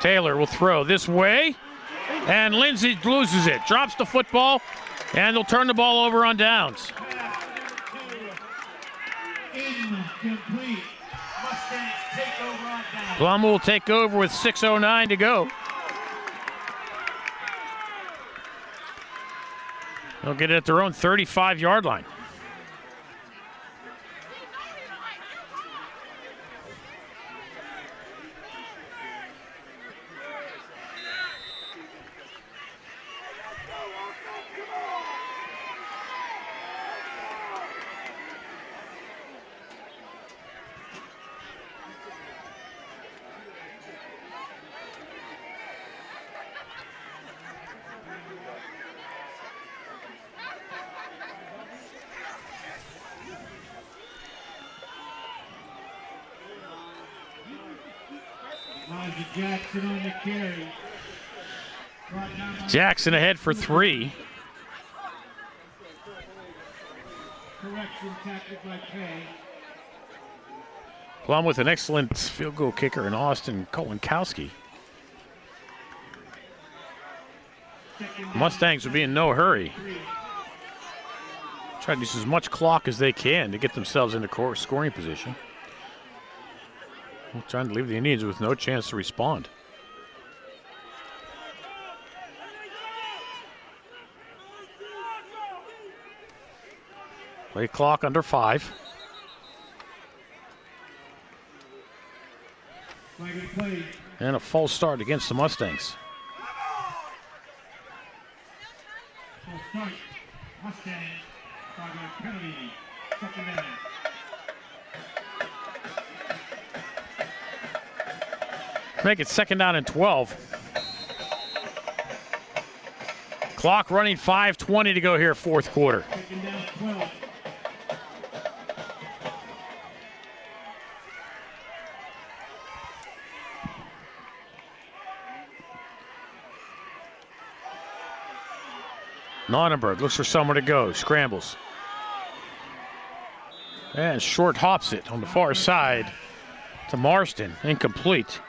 Taylor will throw this way, and Lindsey loses it. Drops the football, and they'll turn the ball over on downs. Incomplete. Mustangs take over on down. Plum will take over with 6:09 to go. They'll get it at their own 35-yard line. Jackson on the carry. Jackson ahead for 3. Correction tackled by Kay. Plum with an excellent field goal kicker in Austin Kolenkowski. Mustangs will be in no hurry. Try to use as much clock as they can to get themselves into scoring position. Trying to leave the Indians with no chance to respond. Play clock under 5. And a false start against the Mustangs. False start. Mustangs. Penalty. Second down. Make it 2nd down and 12. Clock running, 5:20 to go here, fourth quarter. Taking down 12. Nonnenberg looks for somewhere to go, scrambles. And short hops it on the far side to Marston, incomplete.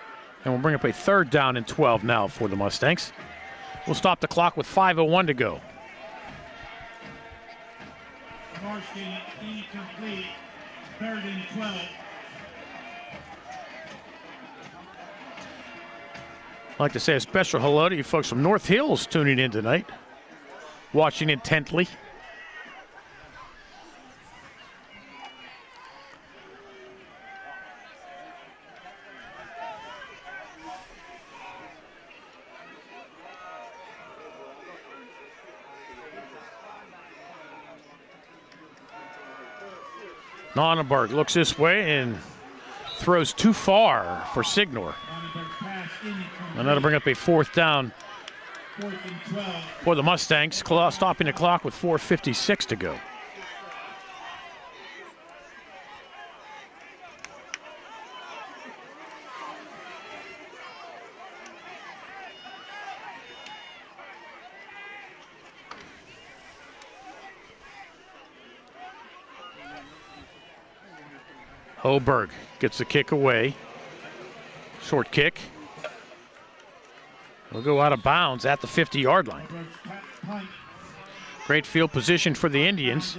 And we'll bring up a third down and 12 now for the Mustangs. We'll stop the clock with 5:01 to go. Marston incomplete. Third and 12. I'd like to say a special hello to you folks from North Hills tuning in tonight, watching intently. Nonnenberg looks this way and throws too far for Signor. And that'll bring up a fourth down for the Mustangs, stopping the clock with 4:56 to go. Hoberg gets the kick away. Short kick. Will go out of bounds at the 50-yard line. Great field position for the Indians.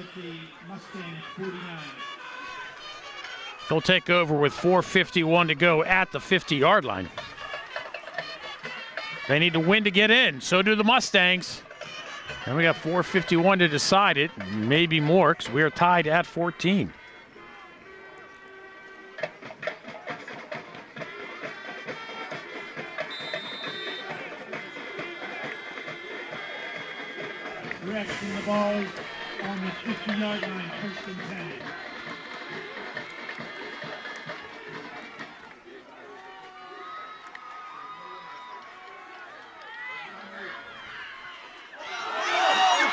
They'll take over with 4:51 to go at the 50-yard line. They need to win to get in. So do the Mustangs. And we got 4:51 to decide it. Maybe more, because we are tied at 14. Directing the ball on the 50-yard line, first and 10.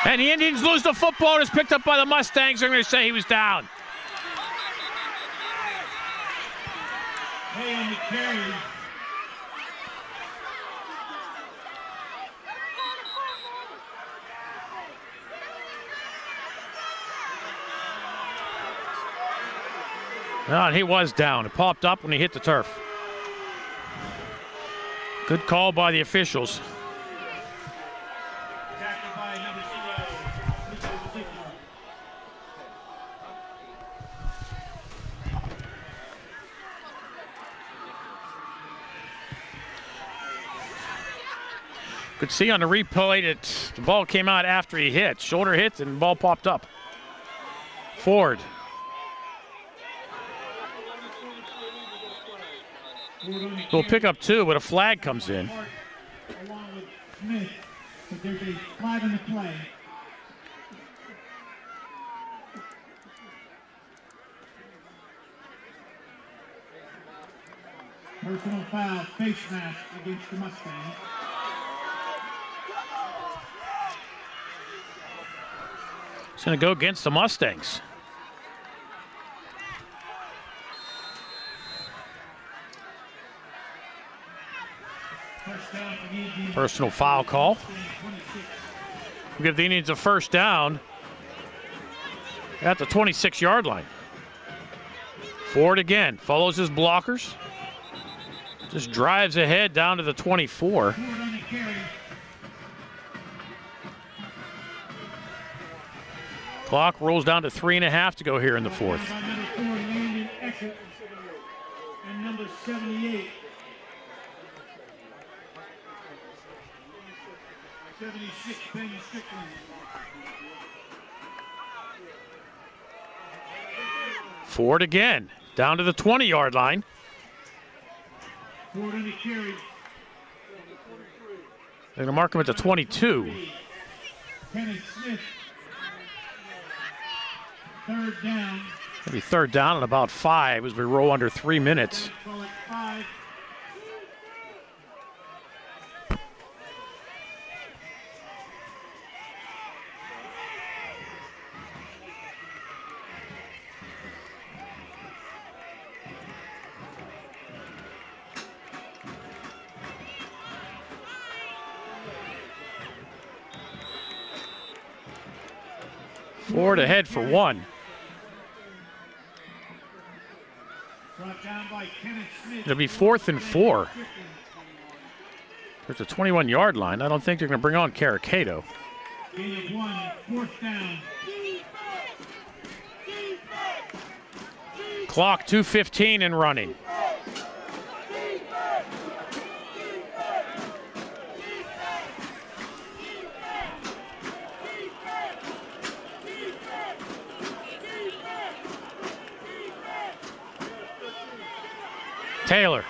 And the Indians lose the football. It's picked up by the Mustangs. They're going to say he was down. Hey, on the carry. No, he was down. It popped up when he hit the turf. Good call by the officials. Tackled by number 0. Could see on the replay that the ball came out after he hit. Shoulder hit and the ball popped up. Ford. We'll pick up 2, but a flag comes in. Along with Smith, but there's a flag in the play. Personal foul, face mask against the Mustangs. It's going to go against the Mustangs. Personal foul call. We'll give the Indians a first down at the 26-yard line. Ford again, follows his blockers. Just drives ahead down to the 24. Clock rolls down to 3.5 to go here in the fourth. And number 78. 76, Penn Strickland. Ford again, down to the 20-yard line. Ford on the carry. They're going to mark him at the 22. Kenny Smith. Third down. Maybe third down and about 5 as we roll under 3 minutes. Call it 5. Ford ahead for one. Brought down by Kenneth Smith. It'll be 4th and 4. There's a 21-yard line. I don't think they're going to bring on Caricato. Gain of 1, 4th down. Clock 2:15 and running. Taylor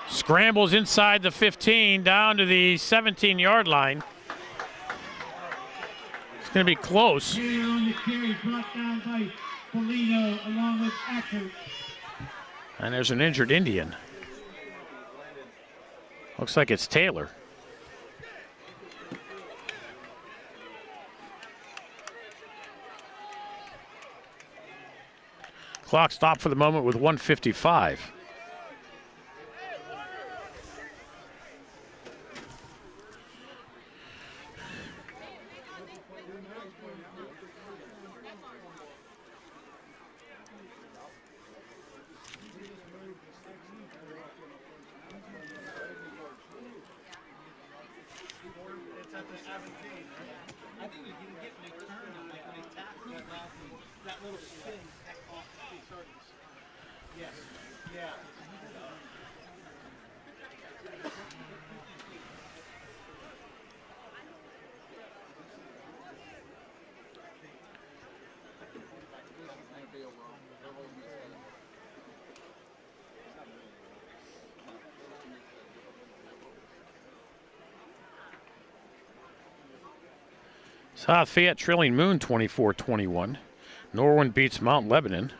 scrambles inside the 15 down to the 17-yard line. It's going to be close. Taylor on the carry, brought down by Polino along with Acker. And there's an injured Indian. Looks like it's Taylor. Clock stopped for the moment with 1:55. South Fayette trailing Moon 24-21. Norwin beats Mount Lebanon.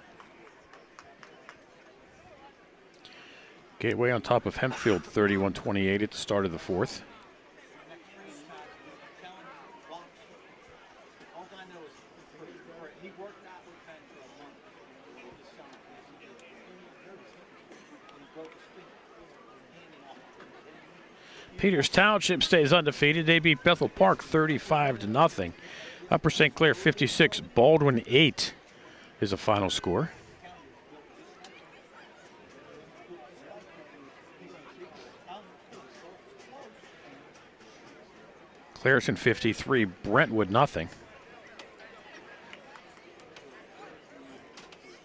Gateway on top of Hempfield 31-28 at the start of the 4th. Peters Township stays undefeated. They beat Bethel Park 35-0. Upper St. Clair 56, Baldwin 8 is the final score. Clairton 53, Brentwood 0.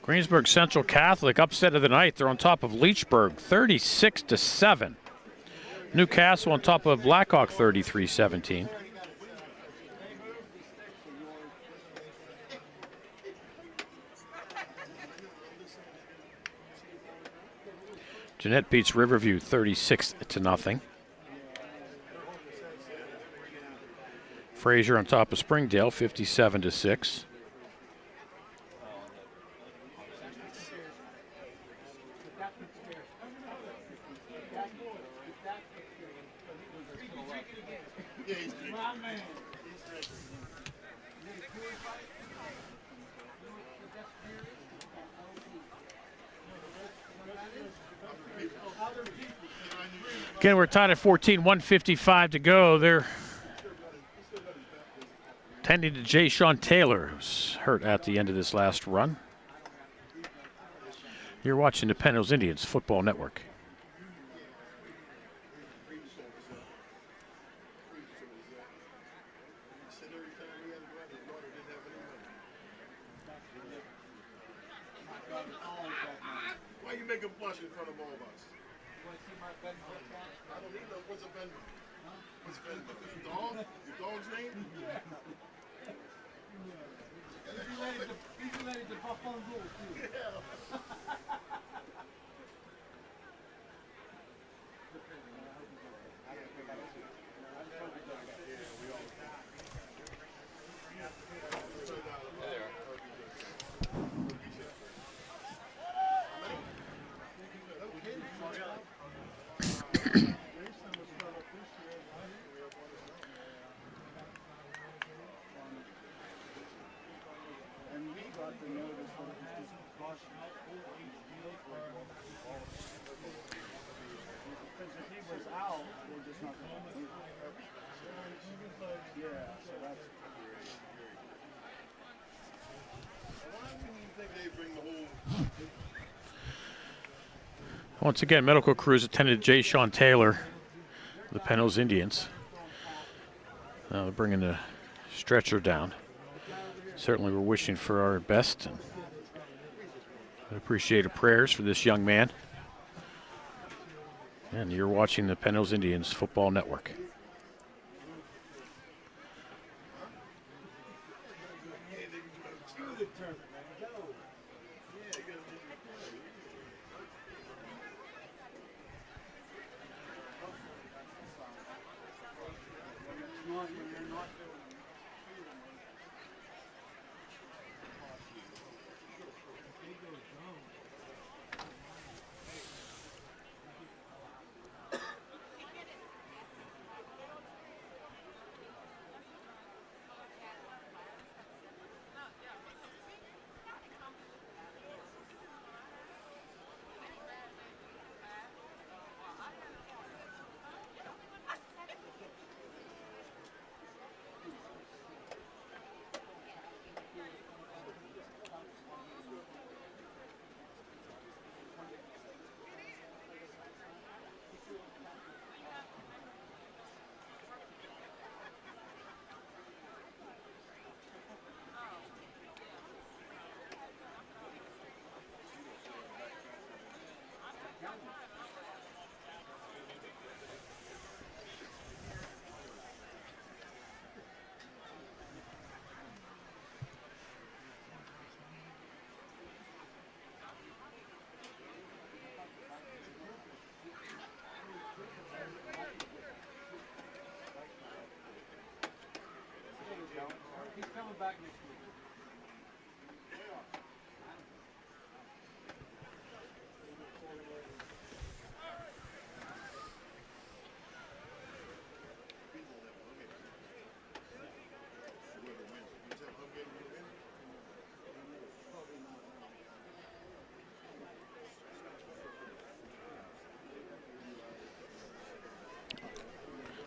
Greensburg Central Catholic upset of the night. They're on top of Leechburg 36-7. Newcastle on top of Blackhawk 33-17. Jeanette beats Riverview 36-0. Fraser on top of Springdale 57-6. Again, we're tied at 14, 1:55 to go. They're tending to Jay Sean Taylor, who's hurt at the end of this last run. You're watching the Penn Hills Indians Football Network. Why you make him blush in front of all of us? I don't need no. What's a Venmo? What's a Venmo? Your dog? Your dog's name? He's related to Buffalo Rules, too. Once again, medical crews attended J. Sean Taylor, the Penn Indians. Now they're bringing the stretcher down. Certainly we're wishing for our best and appreciated prayers for this young man. And you're watching the Penn Indians Football Network.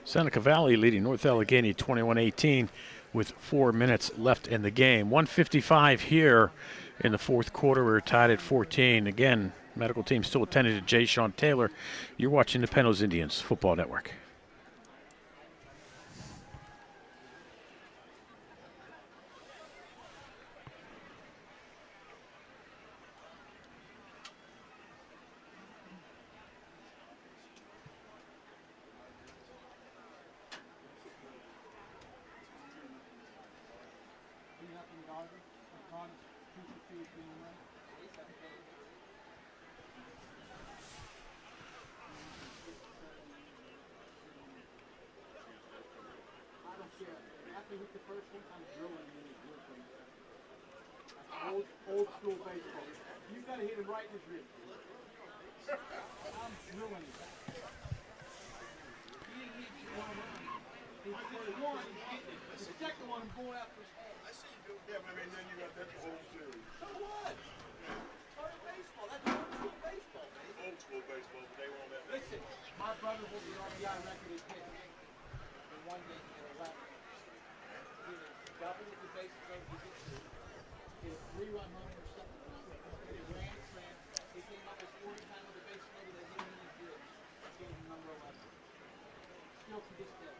Seneca Valley leading North Allegheny 21-18 with 4 minutes left in the game. 1:55 here in the fourth quarter. We're tied at 14. Again, medical team still attended to J. Sean Taylor. You're watching the Penn Indians Football Network. Old school baseball. You got to hit him right in his ribs. I'm drilling him. He didn't hit you one run. He hit one, he's getting it. The second one, I'm going after his head. I see you do that, but then you got that old school. So what? Started baseball. That's old school baseball, man. Old school baseball, but they won't let me. Listen, my brother holds the RBI record in pitching. In one game, he had 11. He doubled the bases over the pitch. Hit a 3-run homer or something. Hit a grand slam. He came up with 40 times with a base loaded that he didn't do. Gave him number 11. Still to this day.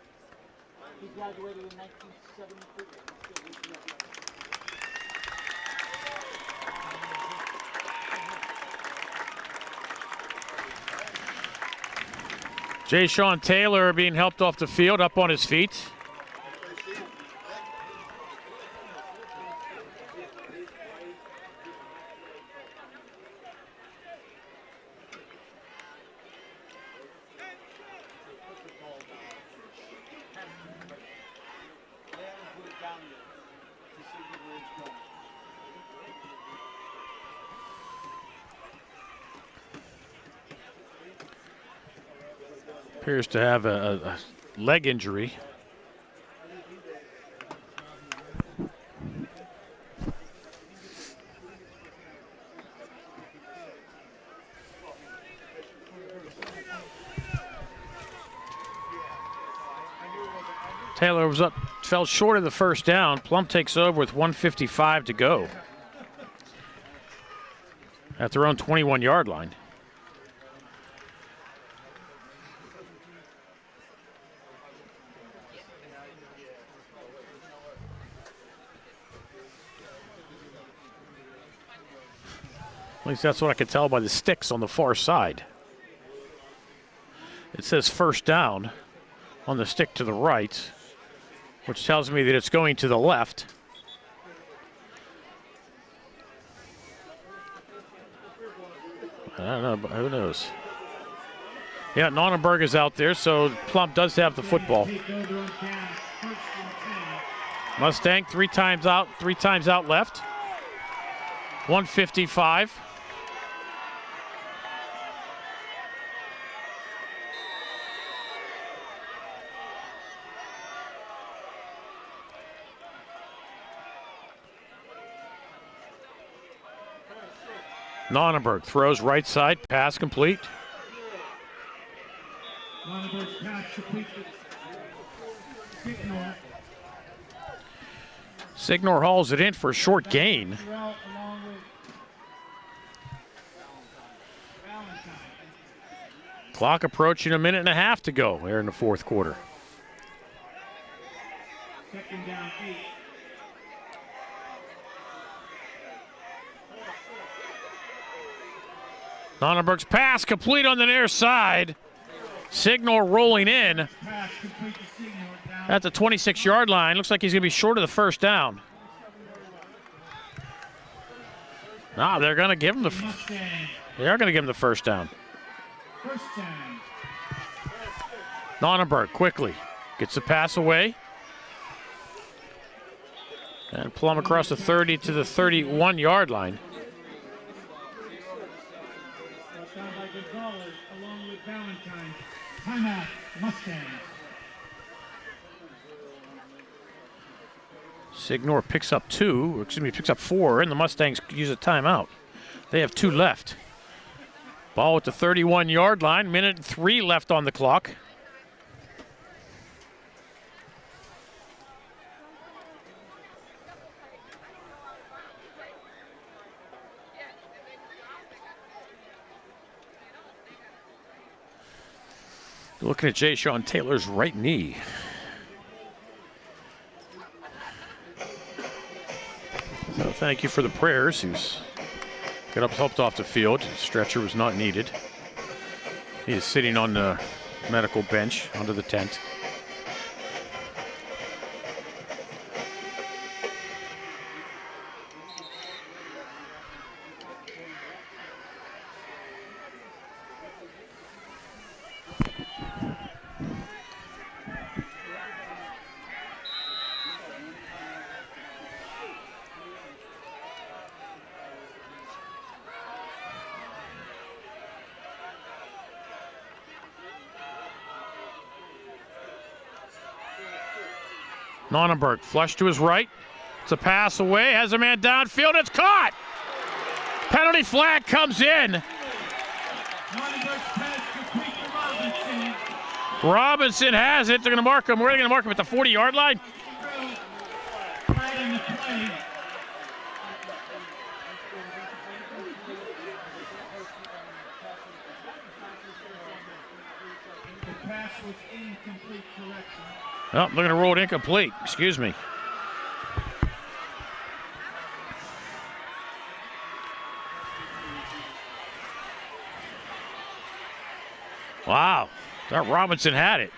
He graduated in 1973. Still lives up. J. Sean Taylor being helped off the field, up on his feet. Appears to have a leg injury. Taylor was up, fell short of the first down. Plum takes over with 1:55 to go. at their own 21-yard line. At least that's what I could tell by the sticks on the far side. It says first down on the stick to the right, which tells me that it's going to the left. I don't know, but who knows? Yeah, Nonnenberg is out there, so Plum does have the football. Mustang 3 times out left. 155. Nonnenberg throws right side, pass complete. Nonnenberg's pass complete to Signor. Signor hauls it in for a short gain. Clock approaching a minute and a half to go here in the fourth quarter. Second down 8. Nonnenberg's pass complete on the near side. Signor rolling in Pass complete to Signor. Down. at the 26-yard line. Looks like he's going to be short of the first down. No, they're going to give him the. Mustang. They are going to give him the first down. First down. Nonnenberg quickly gets the pass away. And Plum across the 30 to the 31-yard line. Down by Gonzalez along with Valentine. Timeout, Mustang. Signor picks up 4, and the Mustangs use a timeout. They have 2 left. Ball at the 31-yard line, minute and 3 left on the clock. Looking at Jay Sean Taylor's right knee. So thank you for the prayers. He's got up, helped off the field. Stretcher was not needed. He is sitting on the medical bench under the tent. Nonnenberg flush to his right. It's a pass away, has a man downfield, it's caught! Penalty flag comes in. Nonnenberg's pass complete to Robinson. Robinson has it. They're going to mark him. Where are they going to mark him? At the 40-yard line? Right in the play. The pass was incomplete, correction. Oh, they're going to roll it incomplete. Excuse me. Wow. That Robinson had it.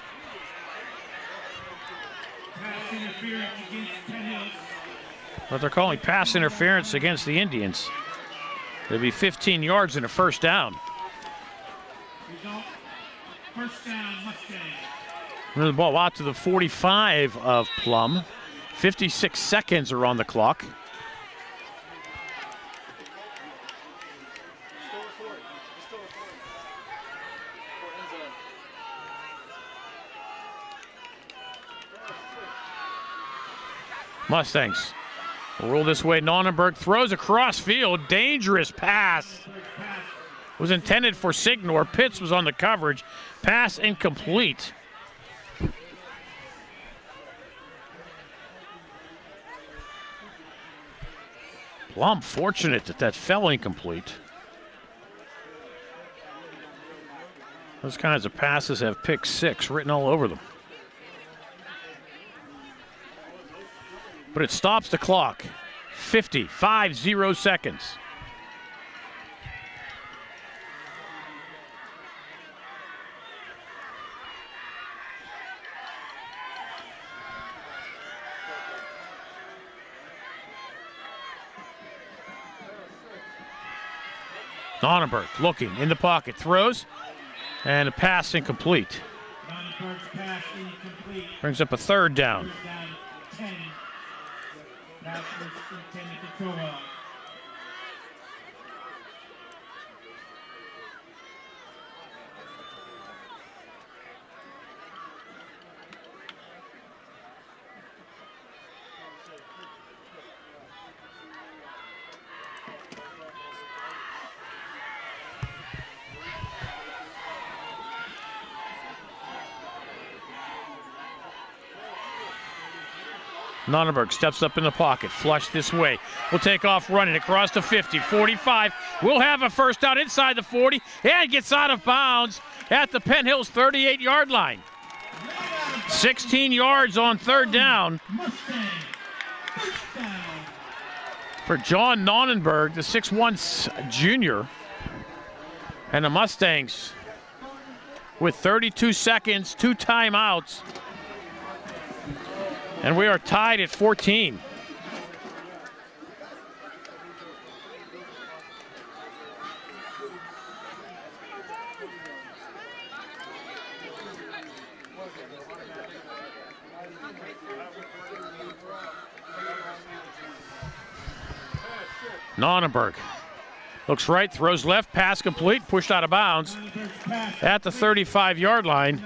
Pass interference against Penn. But they're calling pass interference against the Indians. It'll be 15 yards and a first down. Result, first down, Mustang. The ball out to the 45 of Plum. 56 seconds are on the clock. Mustangs will roll this way. Nonnenberg throws across field. Dangerous pass. Was intended for Signor. Pitts was on the coverage. Pass incomplete. Plum fortunate that fell incomplete. Those kinds of passes have pick 6 written all over them. But it stops the clock. 50 seconds. Nonnenberg looking in the pocket, throws, and a pass incomplete. Nonnenberg's pass incomplete. Brings up a third down. Third down, 10. That was intended to throw up. Nonnenberg steps up in the pocket, flush this way. We'll take off running across the 50, 45. We'll have a first down inside the 40 and gets out of bounds at the Penn Hills 38-yard line. 16 yards on third down Mustang, first down. for John Nonnenberg, the 6'1 junior. And the Mustangs with 32 seconds, 2 timeouts. And we are tied at 14. Nonnenberg looks right, throws left, pass complete, pushed out of bounds at the 35-yard line.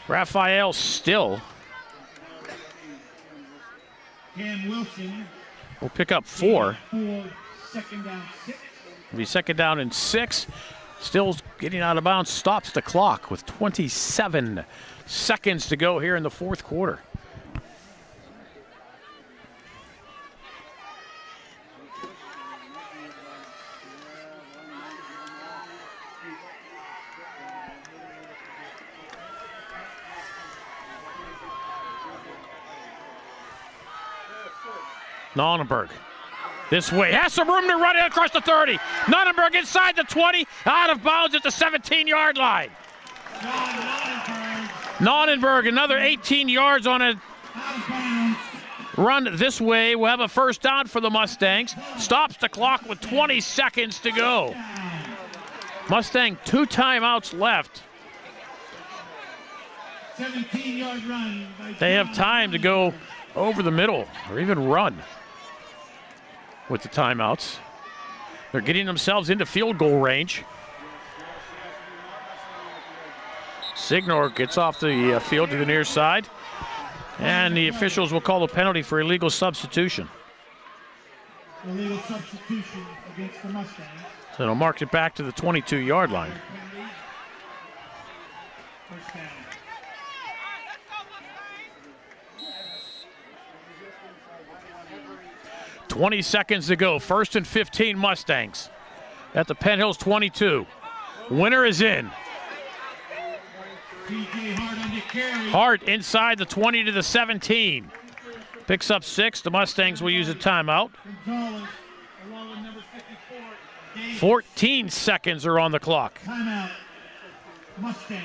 Raphael Still Cam Wilson. will pick up 4. Second down, 6. It'll be second down and 6. Still's getting out of bounds, stops the clock with 27 seconds to go here in the fourth quarter. Nonnenberg this way, has some room to run it across the 30. Nonnenberg inside the 20, out of bounds at the 17-yard line. Nonnenberg, another 18 yards on a run this way. We'll have a first down for the Mustangs. Stops the clock with 20 seconds to go. Mustang 2 timeouts left. 17-yard run. They have time to go over the middle or even run with the timeouts. They're getting themselves into field goal range. Signor gets off the field to the near side, and the officials will call a penalty for illegal substitution. Illegal substitution against the Mustangs. So they'll mark it back to the 22-yard line. First down. 20 seconds to go. First and 15 Mustangs at the Penn Hills 22. Winner is in. Hart inside the 20 to the 17. Picks up 6. The Mustangs will use a timeout. 14 seconds are on the clock. Timeout. Mustangs.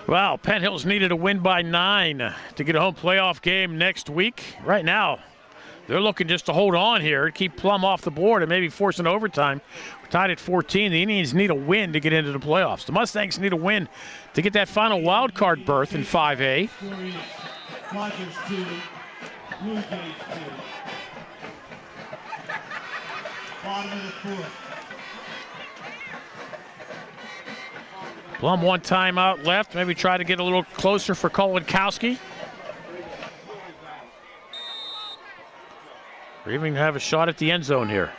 Wow, Penn Hills needed a win by 9 to get a home playoff game next week. Right now, they're looking just to hold on here, keep Plum off the board and maybe force an overtime. We're tied at 14. The Indians need a win to get into the playoffs. The Mustangs need a win to get that final wild card berth in 5A. Rogers 2, Blue Jays 2. Bottom of the fourth. Plum 1 timeout left. Maybe try to get a little closer for Kolinkowski. Or even have a shot at the end zone here.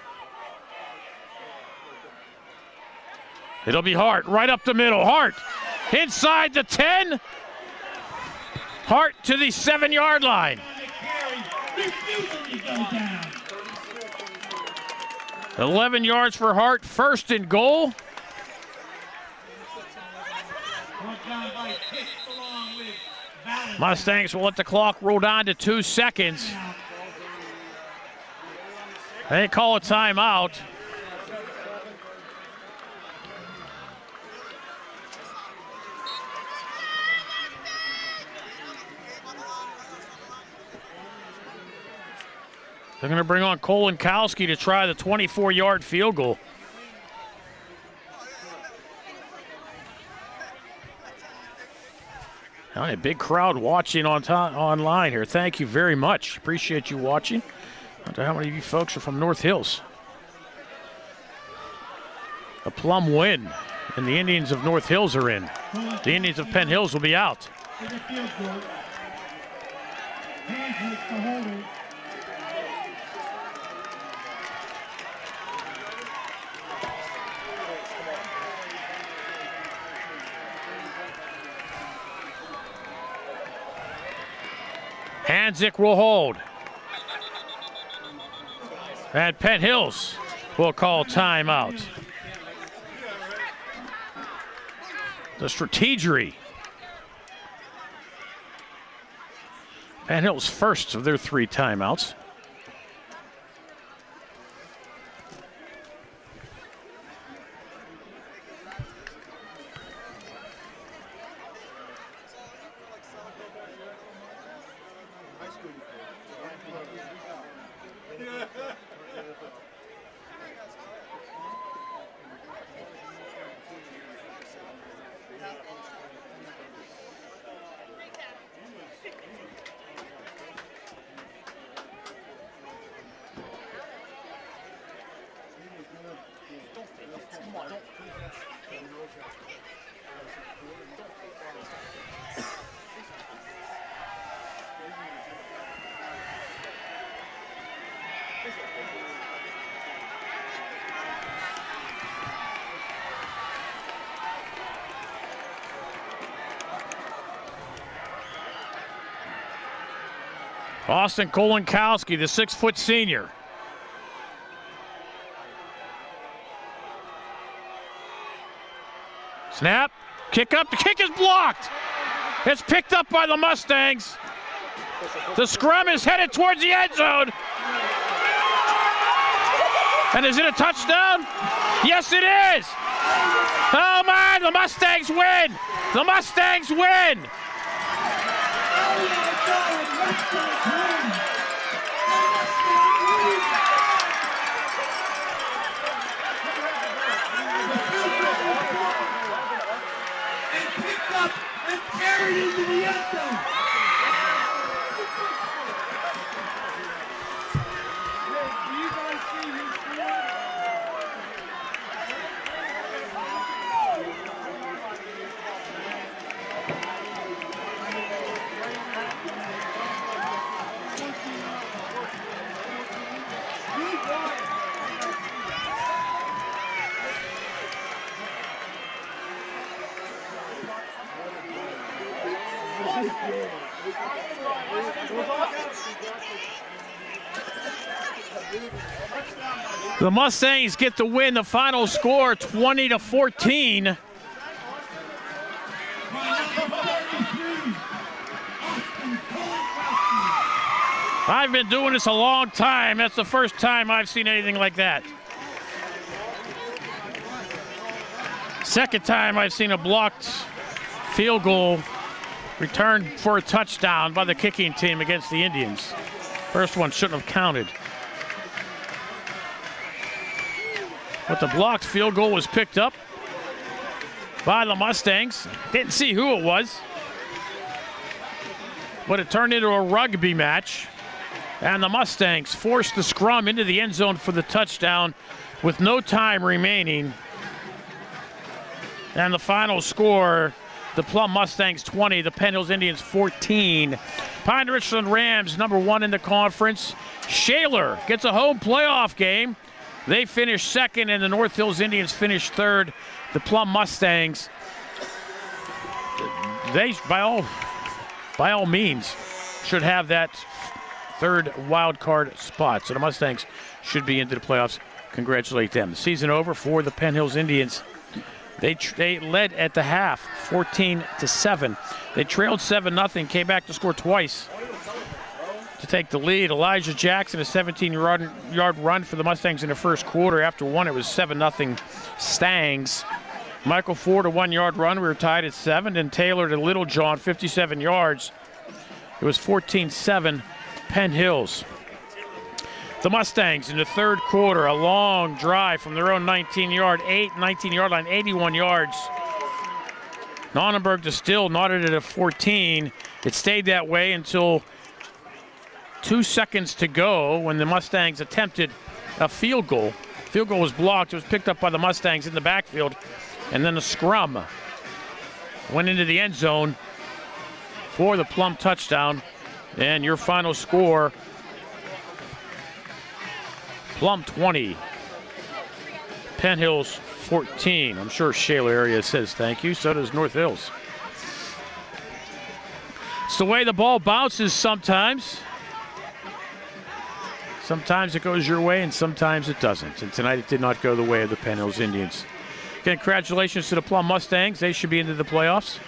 It'll be Hart right up the middle. Hart inside the 10. Hart to the 7-yard line. 11 yards for Hart, 1st and goal. Mustangs will let the clock roll down to 2 seconds. They call a timeout. They're going to bring on Kolinkowski to try the 24-yard field goal. A big crowd watching online here. Thank you very much. Appreciate you watching. I don't know how many of you folks are from North Hills. A Plum win, and the Indians of North Hills are in. The Indians of Penn Hills will be out. Hanzik will hold. And Penn Hills will call timeout. The strategery. Penn Hills first of their 3 timeouts. Austin Kolinkowski, the 6-foot senior. Snap, kick up, the kick is blocked. It's picked up by the Mustangs. The scrum is headed towards the end zone. And is it a touchdown? Yes, it is. Oh man, the Mustangs win. The Mustangs win. And carried into the end zone. Do you guys see who scored? The Mustangs get the win. The final score 20-14. I've been doing this a long time. That's the first time I've seen anything like that. Second time I've seen a blocked field goal returned for a touchdown by the kicking team against the Indians. First one shouldn't have counted. But the blocked field goal was picked up by the Mustangs. Didn't see who it was. But it turned into a rugby match. And the Mustangs forced the scrum into the end zone for the touchdown with no time remaining. And the final score, the Plum Mustangs 20, the Penn Hills Indians 14. Pine Richland Rams, #1 in the conference. Shaler gets a home playoff game They finished second, and the North Hills Indians finished third. The Plum Mustangs, they by all means should have that third wild card spot. So the Mustangs should be into the playoffs. Congratulate them. The season over for the Penn Hills Indians. They led at the half, 14-7. They trailed 7-0, came back to score twice to take the lead. Elijah Jackson, a 17-yard run for the Mustangs in the first quarter. After one, it was 7-0 Stangs. Michael Ford, a 1-yard run. We were tied at 7. And Taylor to Little John, 57 yards. It was 14-7 Penn Hills. The Mustangs in the third quarter, a long drive from their own 19-yard line, 81 yards. Nonnenberg to Still knotted it at 14. It stayed that way until 2 seconds to go when the Mustangs attempted a field goal. Field goal was blocked. It was picked up by the Mustangs in the backfield. And then a scrum went into the end zone for the Plum touchdown. And your final score, Plum 20, Penn Hills 14. I'm sure Shaler area says thank you. So does North Hills. It's the way the ball bounces sometimes. Sometimes it goes your way and sometimes it doesn't. And tonight it did not go the way of the Penn Hills Indians. Congratulations to the Plum Mustangs. They should be into the playoffs.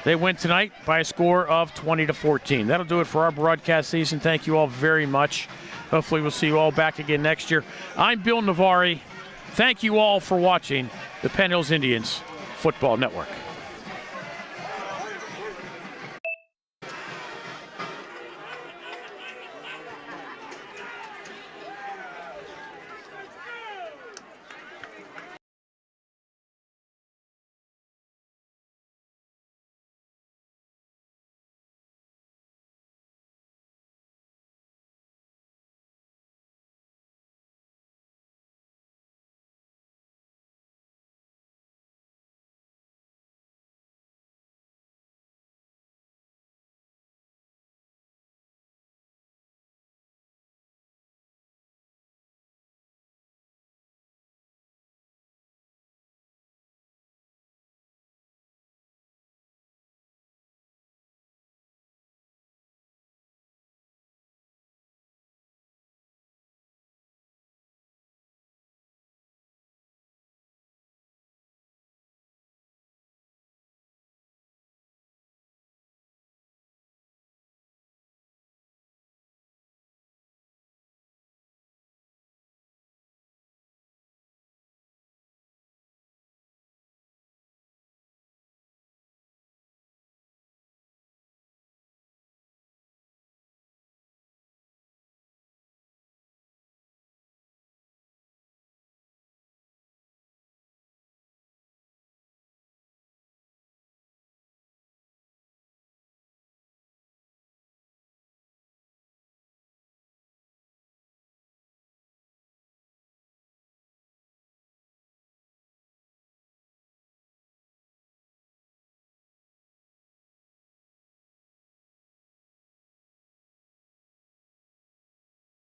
They win tonight by a score of 20-14. That'll do it for our broadcast season. Thank you all very much. Hopefully we'll see you all back again next year. I'm Bill Navari. Thank you all for watching the Penn Hills Indians Football Network.